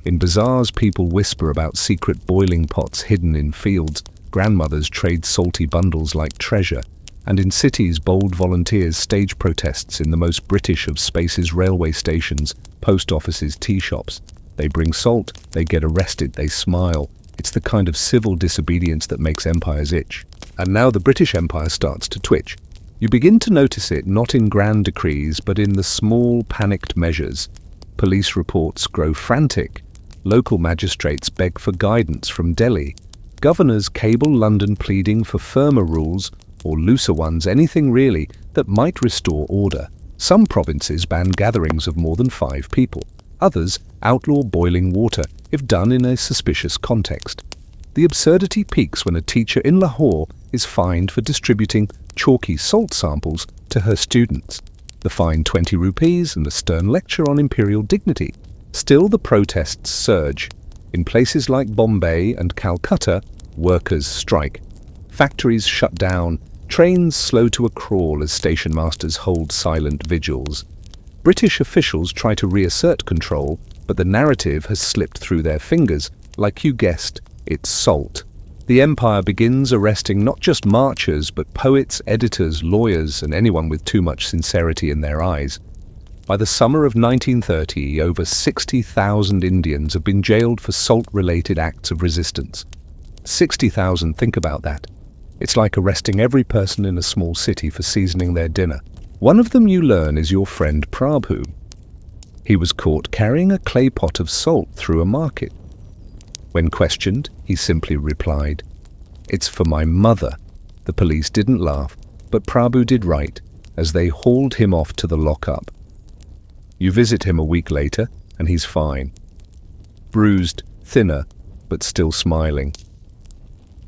In bazaars, people whisper about secret boiling pots hidden in fields. Grandmothers trade salty bundles like treasure. And in cities, bold volunteers stage protests in the most British of spaces: railway stations, post offices, tea shops. They bring salt, they get arrested, they smile. It's the kind of civil disobedience that makes empires itch. And now the British Empire starts to twitch. You begin to notice it not in grand decrees, but in the small, panicked measures. Police reports grow frantic. Local magistrates beg for guidance from Delhi. Governors cable London pleading for firmer rules, or looser ones, anything really that might restore order. Some provinces ban gatherings of more than 5 people. Others outlaw boiling water if done in a suspicious context. The absurdity peaks when a teacher in Lahore is fined for distributing chalky salt samples to her students. The fine 20 rupees and a stern lecture on imperial dignity. Still, the protests surge. In places like Bombay and Calcutta, workers strike. Factories shut down. Trains slow to a crawl as station masters hold silent vigils. British officials try to reassert control, but the narrative has slipped through their fingers. Like you guessed, it's salt. The empire begins arresting not just marchers, but poets, editors, lawyers, and anyone with too much sincerity in their eyes. By the summer of 1930, over 60,000 Indians have been jailed for salt-related acts of resistance. 60,000, think about that. It's like arresting every person in a small city for seasoning their dinner. One of them, you learn, is your friend Prabhu. He was caught carrying a clay pot of salt through a market. When questioned, he simply replied, "It's for my mother." The police didn't laugh, but Prabhu did right, as they hauled him off to the lockup. You visit him a week later, and he's fine. Bruised, thinner, but still smiling.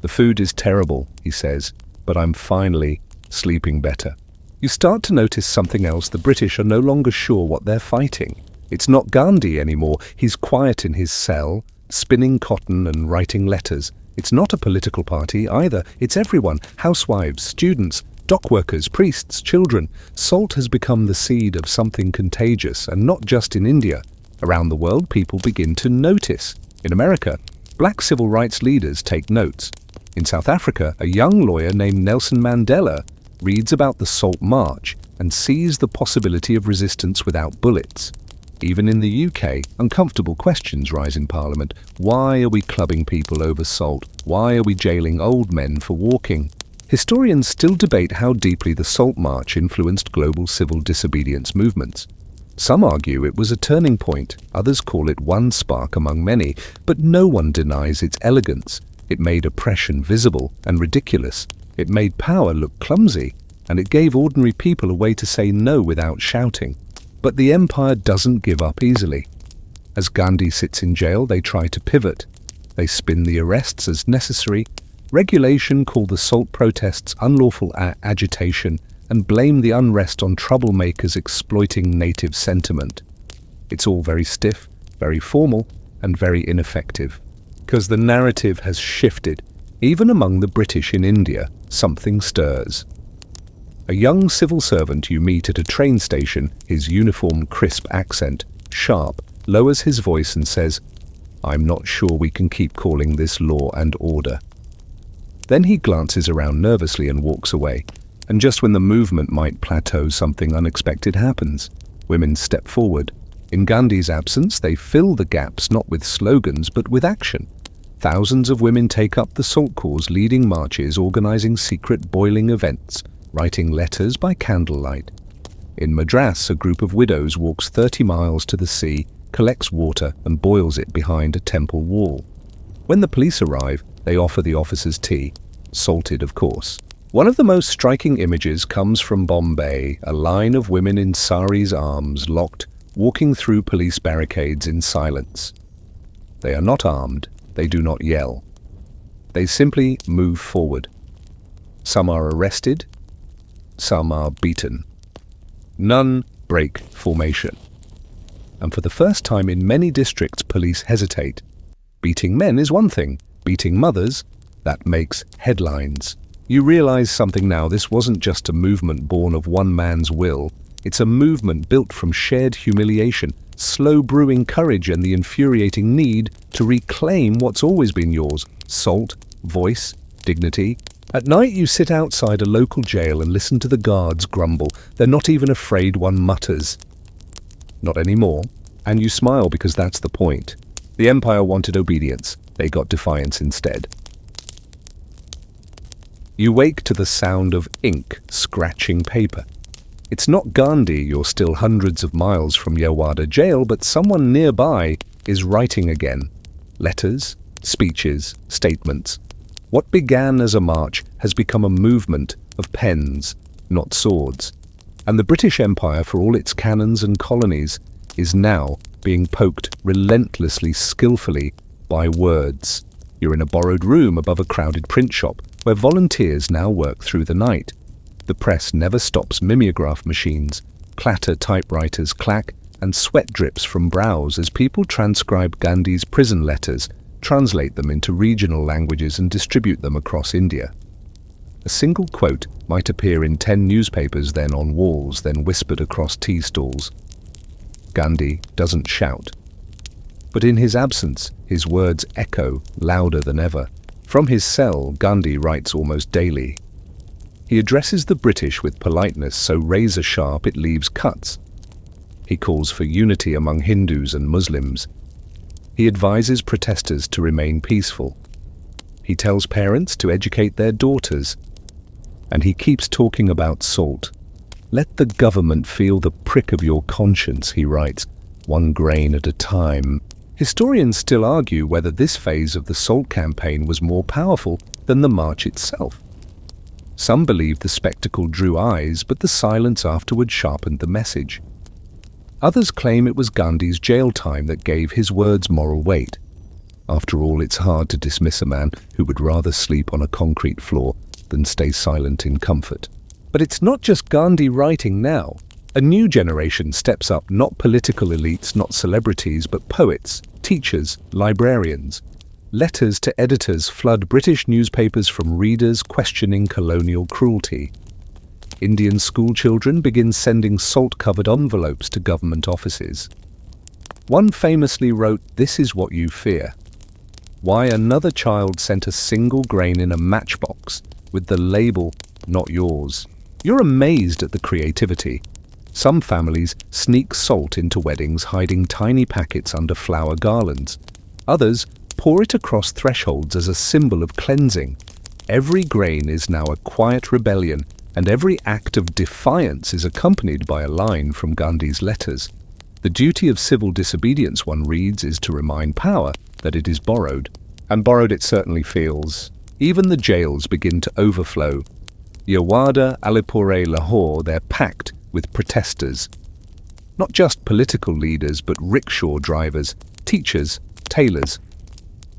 "The food is terrible," he says, "but I'm finally sleeping better." You start to notice something else. The British are no longer sure what they're fighting. It's not Gandhi anymore. He's quiet in his cell, spinning cotton and writing letters. It's not a political party either. It's everyone: housewives, students, dock workers, priests, children. Salt has become the seed of something contagious, and not just in India. Around the world, people begin to notice. In America, black civil rights leaders take notes. In South Africa, a young lawyer named Nelson Mandela reads about the Salt March and sees the possibility of resistance without bullets. Even in the UK, uncomfortable questions rise in Parliament. Why are we clubbing people over salt? Why are we jailing old men for walking? Historians still debate how deeply the Salt March influenced global civil disobedience movements. Some argue it was a turning point, others call it one spark among many, but no one denies its elegance. It made oppression visible and ridiculous. It made power look clumsy, and it gave ordinary people a way to say no without shouting. But the empire doesn't give up easily. As Gandhi sits in jail, they try to pivot. They spin the arrests as necessary. Regulation call the salt protests unlawful agitation and blame the unrest on troublemakers exploiting native sentiment. It's all very stiff, very formal, and very ineffective. Because the narrative has shifted. Even among the British in India, something stirs. A young civil servant you meet at a train station, his uniform crisp accent, sharp, lowers his voice and says, "I'm not sure we can keep calling this law and order." Then he glances around nervously and walks away. And just when the movement might plateau, something unexpected happens. Women step forward. In Gandhi's absence, they fill the gaps not with slogans but with action. Thousands of women take up the salt cause, leading marches, organizing secret boiling events, writing letters by candlelight. In Madras, a group of widows walks 30 miles to the sea, collects water and boils it behind a temple wall. When the police arrive, they offer the officers tea, salted of course. One of the most striking images comes from Bombay, a line of women in saris arms locked, walking through police barricades in silence. They are not armed, they do not yell. They simply move forward. Some are arrested, some are beaten. None break formation. And for the first time in many districts, police hesitate. Beating men is one thing, beating mothers, that makes headlines. You realize something now. This wasn't just a movement born of one man's will. It's a movement built from shared humiliation, slow brewing courage, and the infuriating need to reclaim what's always been yours: salt, voice, dignity. At night you sit outside a local jail and listen to the guards grumble. They're not even afraid, one mutters. Not anymore. And you smile because that's the point. The empire wanted obedience. They got defiance instead. You wake to the sound of ink scratching paper. It's not Gandhi, you're still hundreds of miles from Yerwada jail, but someone nearby is writing again. Letters, speeches, statements. What began as a march has become a movement of pens, not swords. And the British Empire, for all its cannons and colonies, is now being poked relentlessly, skillfully, by words. You're in a borrowed room above a crowded print shop, where volunteers now work through the night. The press never stops. mimeograph machines clatter, typewriters clack, and sweat drips from brows as people transcribe Gandhi's prison letters, translate them into regional languages and distribute them across India. A single quote might appear in 10 newspapers, then on walls, then whispered across tea stalls. Gandhi doesn't shout. But in his absence, his words echo louder than ever. From his cell, Gandhi writes almost daily. He addresses the British with politeness so razor-sharp it leaves cuts. He calls for unity among Hindus and Muslims. He advises protesters to remain peaceful. He tells parents to educate their daughters. And he keeps talking about salt. Let the government feel the prick of your conscience, he writes, one grain at a time. Historians still argue whether this phase of the SALT campaign was more powerful than the march itself. Some believe the spectacle drew eyes, but the silence afterward sharpened the message. Others claim it was Gandhi's jail time that gave his words moral weight. After all, it's hard to dismiss a man who would rather sleep on a concrete floor than stay silent in comfort. But it's not just Gandhi writing now. A new generation steps up, not political elites, not celebrities, but poets, teachers, librarians. Letters to editors flood British newspapers from readers questioning colonial cruelty. Indian schoolchildren begin sending salt-covered envelopes to government offices. One famously wrote, "This is what you fear." Why another child sent a single grain in a matchbox with the label, "Not yours." You're amazed at the creativity. Some families sneak salt into weddings, hiding tiny packets under flower garlands. Others pour it across thresholds as a symbol of cleansing. Every grain is now a quiet rebellion, and every act of defiance is accompanied by a line from Gandhi's letters. The duty of civil disobedience, one reads, is to remind power that it is borrowed. And borrowed it certainly feels. Even the jails begin to overflow. Yerwada, Alipore, Lahore, they're packed with protesters. Not just political leaders, but rickshaw drivers, teachers, tailors.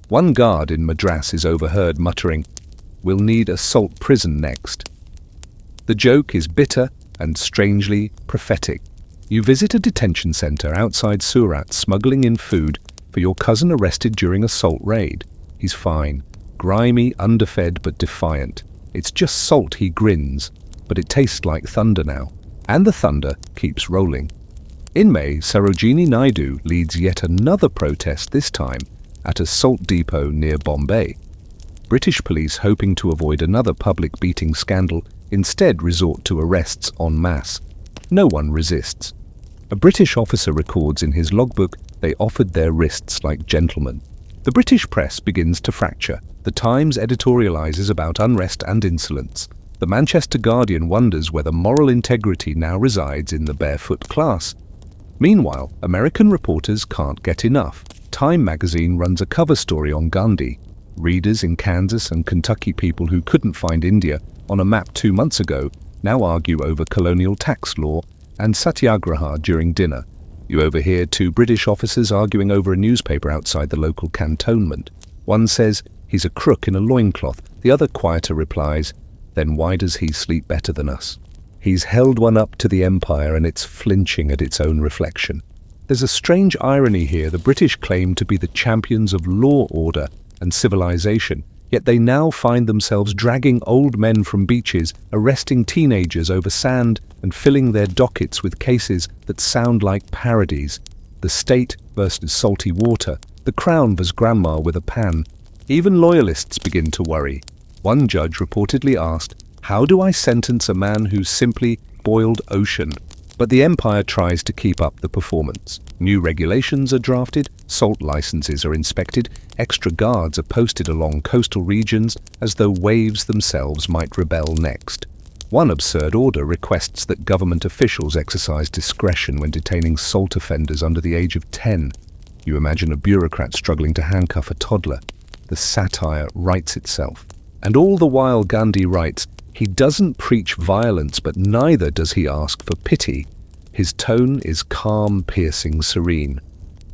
One guard in Madras is overheard muttering, "We'll need a salt prison next." The joke is bitter and strangely prophetic. You visit a detention center outside Surat smuggling in food for your cousin arrested during a salt raid. He's fine, grimy, underfed but defiant. It's just salt, he grins, but it tastes like thunder now. And the thunder keeps rolling. In May, Sarojini Naidu leads yet another protest, this time at a salt depot near Bombay. British police, hoping to avoid another public beating scandal, instead resort to arrests en masse. No one resists. A British officer records in his logbook they offered their wrists like gentlemen. The British press begins to fracture. The Times editorializes about unrest and insolence. The Manchester Guardian wonders whether moral integrity now resides in the barefoot class. Meanwhile, American reporters can't get enough. Time magazine runs a cover story on Gandhi. Readers in Kansas and Kentucky, people who couldn't find India on a map 2 months ago, now argue over colonial tax law and satyagraha during dinner. You overhear 2 British officers arguing over a newspaper outside the local cantonment. One says, "He's a crook in a loincloth." The other, quieter, replies, "Then why does he sleep better than us?" He's held one up to the empire and it's flinching at its own reflection. There's a strange irony here. The British claim to be the champions of law, order and civilization, yet they now find themselves dragging old men from beaches, arresting teenagers over sand and filling their dockets with cases that sound like parodies. The state versus salty water, the crown versus grandma with a pan. Even loyalists begin to worry. One judge reportedly asked, "How do I sentence a man who simply boiled ocean?" But the empire tries to keep up the performance. New regulations are drafted, salt licenses are inspected, extra guards are posted along coastal regions as though waves themselves might rebel next. One absurd order requests that government officials exercise discretion when detaining salt offenders under the age of 10. You imagine a bureaucrat struggling to handcuff a toddler. The satire writes itself. And all the while, Gandhi writes, he doesn't preach violence, but neither does he ask for pity. His tone is calm, piercing, serene.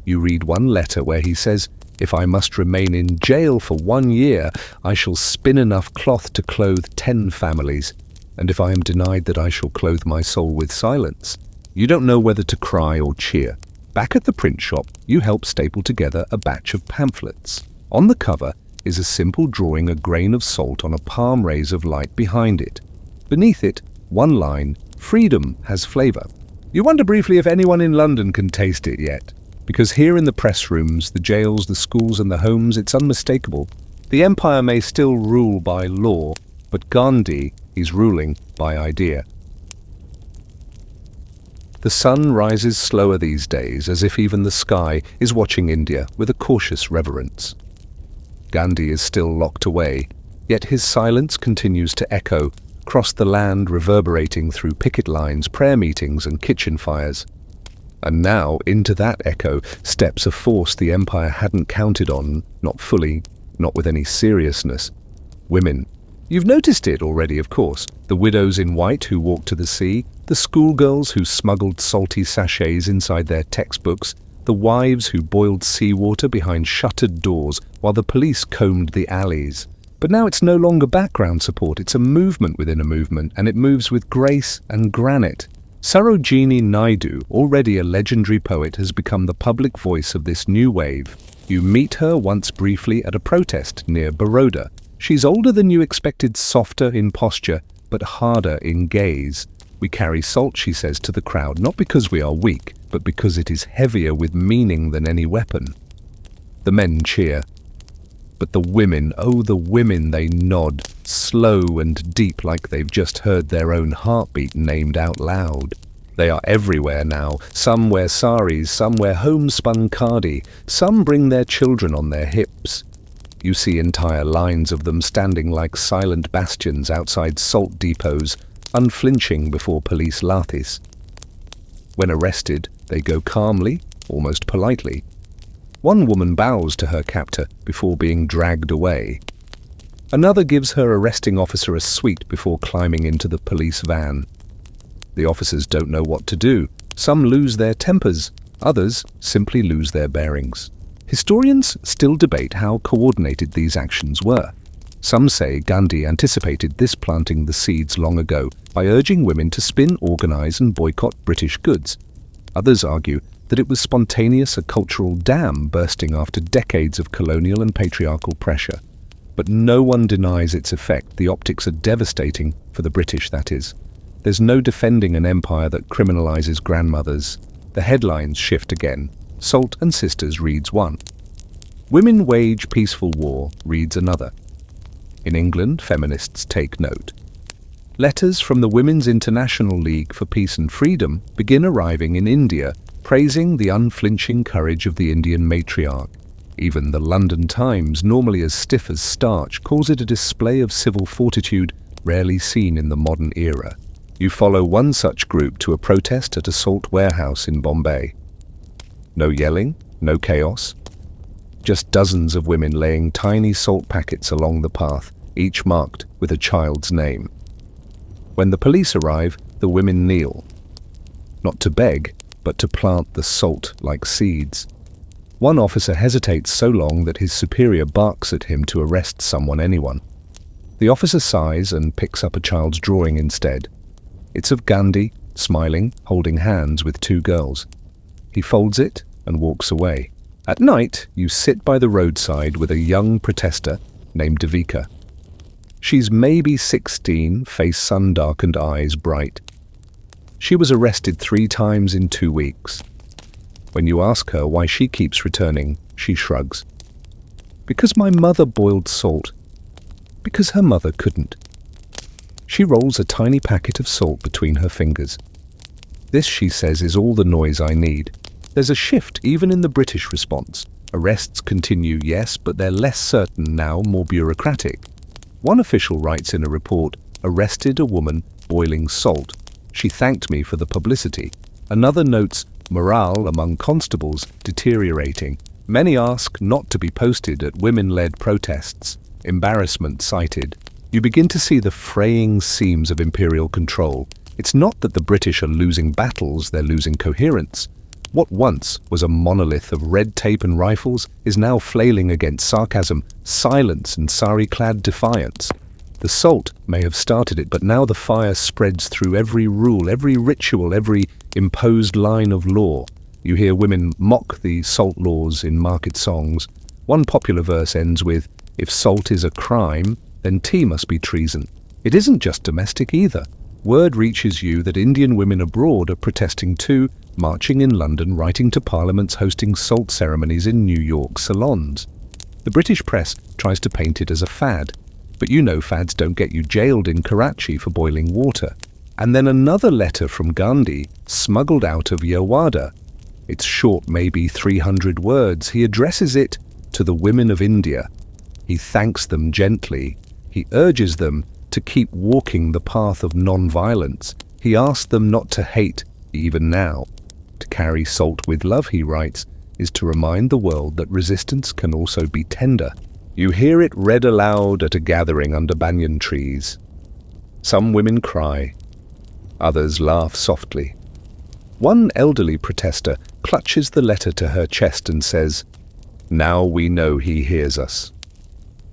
You read one letter where he says, "If I must remain in jail for 1 year, I shall spin enough cloth to clothe 10 families. And if I am denied that, I shall clothe my soul with silence." You don't know whether to cry or cheer. Back at the print shop, you help staple together a batch of pamphlets. On the cover is a simple drawing, a grain of salt on a palm, rays of light behind it. Beneath it, one line, "Freedom has flavor." You wonder briefly if anyone in London can taste it yet. Because here in the press rooms, the jails, the schools and the homes, it's unmistakable. The empire may still rule by law, but Gandhi is ruling by idea. The sun rises slower these days, as if even the sky is watching India with a cautious reverence. Gandhi is still locked away, yet his silence continues to echo across the land, reverberating through picket lines, prayer meetings, and kitchen fires. And now, into that echo, steps a force the empire hadn't counted on, not fully, not with any seriousness. Women. You've noticed it already, of course. The widows in white who walked to the sea, the schoolgirls who smuggled salty sachets inside their textbooks, the wives who boiled seawater behind shuttered doors while the police combed the alleys. But now it's no longer background support, it's a movement within a movement, and it moves with grace and granite. Sarojini Naidu, already a legendary poet, has become the public voice of this new wave. You meet her once briefly at a protest near Baroda. She's older than you expected, softer in posture, but harder in gaze. We carry salt, she says to the crowd, not because we are weak, but because it is heavier with meaning than any weapon. The men cheer. But the women, oh the women, they nod, slow and deep, like they've just heard their own heartbeat named out loud. They are everywhere now. Some wear saris, some wear homespun khadi, some bring their children on their hips. You see entire lines of them standing like silent bastions outside salt depots, unflinching before police lathis. When arrested, they go calmly, almost politely. One woman bows to her captor before being dragged away. Another gives her arresting officer a sweet before climbing into the police van. The officers don't know what to do. Some lose their tempers, others simply lose their bearings. Historians still debate how coordinated these actions were. Some say Gandhi anticipated this, planting the seeds long ago by urging women to spin, organize, and boycott British goods. Others argue that it was spontaneous, a cultural dam bursting after decades of colonial and patriarchal pressure. But no one denies its effect. The optics are devastating, for the British, that is. There's no defending an empire that criminalizes grandmothers. The headlines shift again. Salt and Sisters reads one. Women wage peaceful war reads another. In England, feminists take note. Letters from the Women's International League for Peace and Freedom begin arriving in India, praising the unflinching courage of the Indian matriarch. Even the London Times, normally as stiff as starch, calls it a display of civil fortitude rarely seen in the modern era. You follow one such group to a protest at a salt warehouse in Bombay. No yelling, no chaos. Just dozens of women laying tiny salt packets along the path, each marked with a child's name. When the police arrive, the women kneel. Not to beg, but to plant the salt like seeds. One officer hesitates so long that his superior barks at him to arrest anyone. The officer sighs and picks up a child's drawing instead. It's of Gandhi, smiling, holding hands with two girls. He folds it and walks away. At night, you sit by the roadside with a young protester named Devika. She's maybe 16, face sun-darkened, eyes bright. She was arrested 3 times in 2 weeks. When you ask her why she keeps returning, she shrugs. Because my mother boiled salt. Because her mother couldn't. She rolls a tiny packet of salt between her fingers. This, she says, is all the noise I need. There's a shift even in the British response. Arrests continue, yes, but they're less certain now, more bureaucratic. One official writes in a report, arrested a woman boiling salt. She thanked me for the publicity. Another notes, morale among constables deteriorating. Many ask not to be posted at women-led protests. Embarrassment cited. You begin to see the fraying seams of imperial control. It's not that the British are losing battles, they're losing coherence. What once was a monolith of red tape and rifles is now flailing against sarcasm, silence, and sari-clad defiance. The salt may have started it, but now the fire spreads through every rule, every ritual, every imposed line of law. You hear women mock the salt laws in market songs. One popular verse ends with, "If salt is a crime, then tea must be treason." It isn't just domestic either. Word reaches you that Indian women abroad are protesting too, marching in London, writing to parliaments, hosting salt ceremonies in New York salons. The British press tries to paint it as a fad, but you know fads don't get you jailed in Karachi for boiling water. And then another letter from Gandhi, smuggled out of Yerwada. It's short, maybe 300 words. He addresses it to the women of India. He thanks them gently. He urges them to keep walking the path of nonviolence. He asked them not to hate, even now. To carry salt with love, he writes, is to remind the world that resistance can also be tender. You hear it read aloud at a gathering under banyan trees. Some women cry, others laugh softly. One elderly protester clutches the letter to her chest and says, "Now we know he hears us."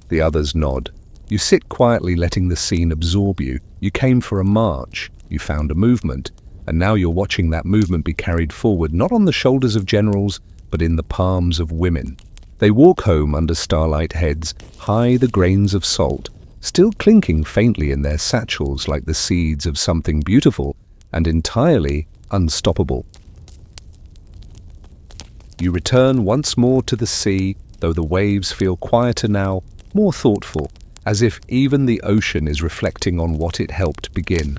The others nod. You sit quietly, letting the scene absorb you. You came for a march, you found a movement, and now you're watching that movement be carried forward, not on the shoulders of generals, but in the palms of women. They walk home under starlight heads, high the grains of salt, still clinking faintly in their satchels like the seeds of something beautiful and entirely unstoppable. You return once more to the sea, though the waves feel quieter now, more thoughtful, as if even the ocean is reflecting on what it helped begin.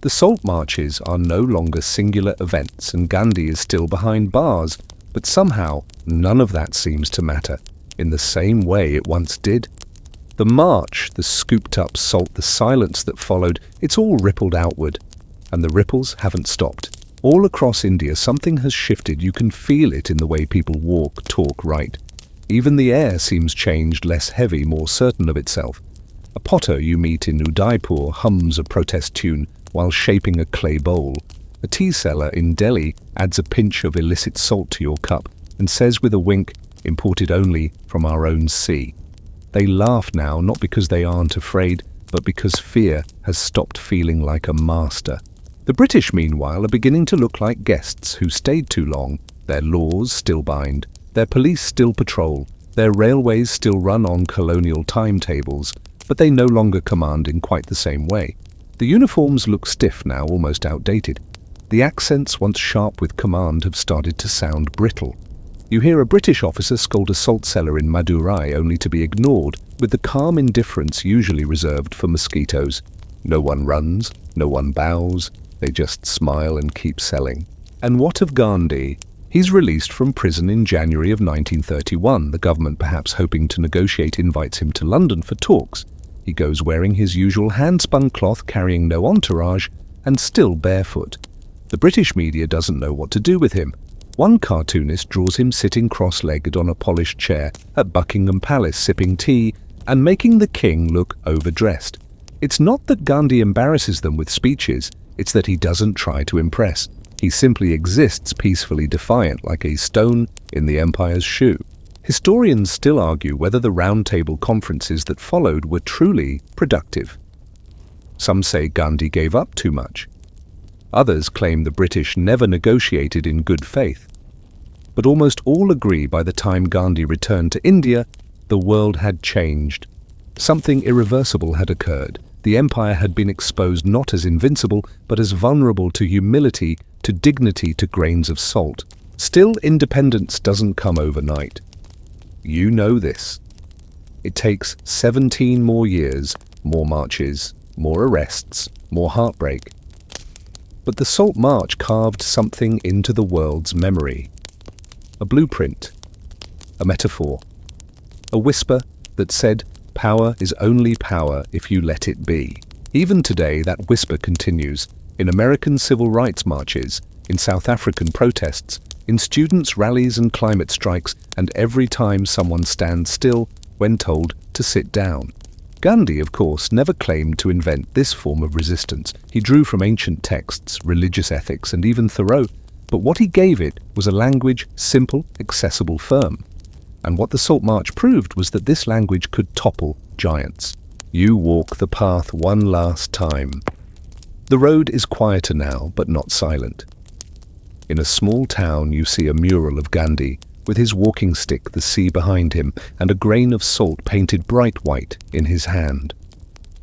The salt marches are no longer singular events, and Gandhi is still behind bars, but somehow none of that seems to matter, in the same way it once did. The march, the scooped-up salt, the silence that followed, it's all rippled outward, and the ripples haven't stopped. All across India, something has shifted. You can feel it in the way people walk, talk, write. Even the air seems changed, less heavy, more certain of itself. A potter you meet in Udaipur hums a protest tune while shaping a clay bowl. A tea seller in Delhi adds a pinch of illicit salt to your cup and says with a wink, "Imported only from our own sea." They laugh now, not because they aren't afraid, but because fear has stopped feeling like a master. The British, meanwhile, are beginning to look like guests who stayed too long. Their laws still bind, their police still patrol, their railways still run on colonial timetables, but they no longer command in quite the same way. The uniforms look stiff now, almost outdated. The accents, once sharp with command, have started to sound brittle. You hear a British officer scold a salt seller in Madurai only to be ignored, with the calm indifference usually reserved for mosquitoes. No one runs, no one bows, they just smile and keep selling. And what of Gandhi? He's released from prison in January of 1931. The government, perhaps hoping to negotiate, invites him to London for talks. He goes wearing his usual hand-spun cloth, carrying no entourage, and still barefoot. The British media doesn't know what to do with him. One cartoonist draws him sitting cross-legged on a polished chair at Buckingham Palace, sipping tea and making the king look overdressed. It's not that Gandhi embarrasses them with speeches, it's that he doesn't try to impress. He simply exists peacefully defiant, like a stone in the empire's shoe. Historians still argue whether the round-table conferences that followed were truly productive. Some say Gandhi gave up too much. Others claim the British never negotiated in good faith. But almost all agree by the time Gandhi returned to India, the world had changed. Something irreversible had occurred. The empire had been exposed not as invincible, but as vulnerable to humility, to dignity, to grains of salt. Still, independence doesn't come overnight. You know this. It takes 17 more years, more marches, more arrests, more heartbreak. But the Salt March carved something into the world's memory. A blueprint, a metaphor, a whisper that said, power is only power if you let it be. Even today, that whisper continues in American civil rights marches, in South African protests, in students' rallies and climate strikes, and every time someone stands still when told to sit down. Gandhi, of course, never claimed to invent this form of resistance. He drew from ancient texts, religious ethics, and even Thoreau, but what he gave it was a language simple, accessible, firm. And what the Salt March proved was that this language could topple giants. You walk the path one last time. The road is quieter now, but not silent. In a small town you see a mural of Gandhi, with his walking stick, the sea behind him, and a grain of salt painted bright white in his hand.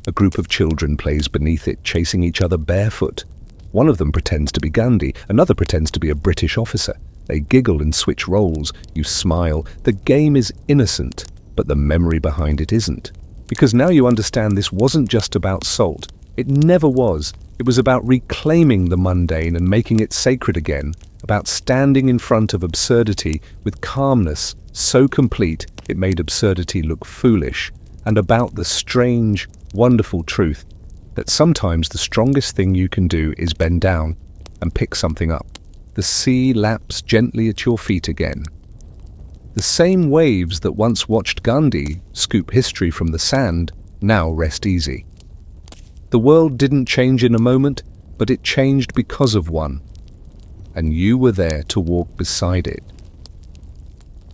A group of children plays beneath it, chasing each other barefoot. One of them pretends to be Gandhi, another pretends to be a British officer. They giggle and switch roles. You smile. The game is innocent, but the memory behind it isn't. Because now you understand this wasn't just about salt. It never was. It was about reclaiming the mundane and making it sacred again, about standing in front of absurdity with calmness so complete it made absurdity look foolish, and about the strange, wonderful truth that sometimes the strongest thing you can do is bend down and pick something up. The sea laps gently at your feet again. The same waves that once watched Gandhi scoop history from the sand now rest easy. The world didn't change in a moment, but it changed because of one, and you were there to walk beside it.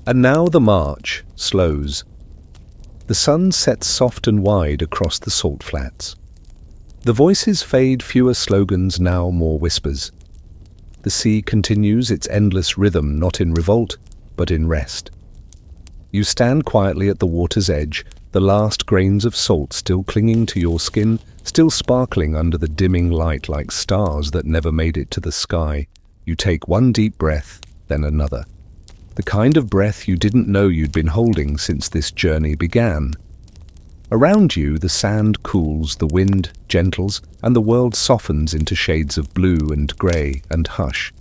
And now the march slows. The sun sets soft and wide across the salt flats. The voices fade, fewer slogans, now more whispers. The sea continues its endless rhythm, not in revolt, but in rest. You stand quietly at the water's edge, the last grains of salt still clinging to your skin, still sparkling under the dimming light like stars that never made it to the sky. You take one deep breath, then another. The kind of breath you didn't know you'd been holding since this journey began. Around you, the sand cools, the wind gentles, and the world softens into shades of blue and grey and hush.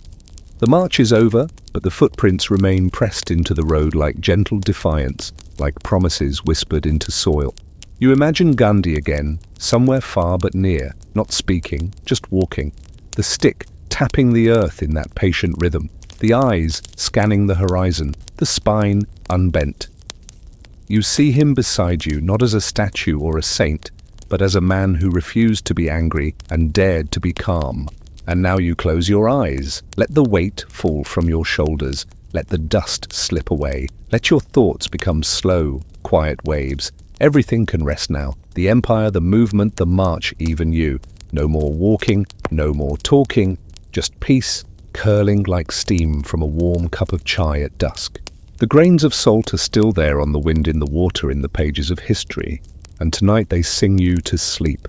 The march is over, but the footprints remain pressed into the road like gentle defiance, like promises whispered into soil. You imagine Gandhi again, somewhere far but near, not speaking, just walking, the stick tapping the earth in that patient rhythm, the eyes scanning the horizon, the spine unbent. You see him beside you, not as a statue or a saint, but as a man who refused to be angry and dared to be calm. And now you close your eyes. Let the weight fall from your shoulders. Let the dust slip away. Let your thoughts become slow, quiet waves. Everything can rest now. The empire, the movement, the march, even you. No more walking, no more talking, just peace, curling like steam from a warm cup of chai at dusk. The grains of salt are still there on the wind, in the water, in the pages of history, and tonight they sing you to sleep.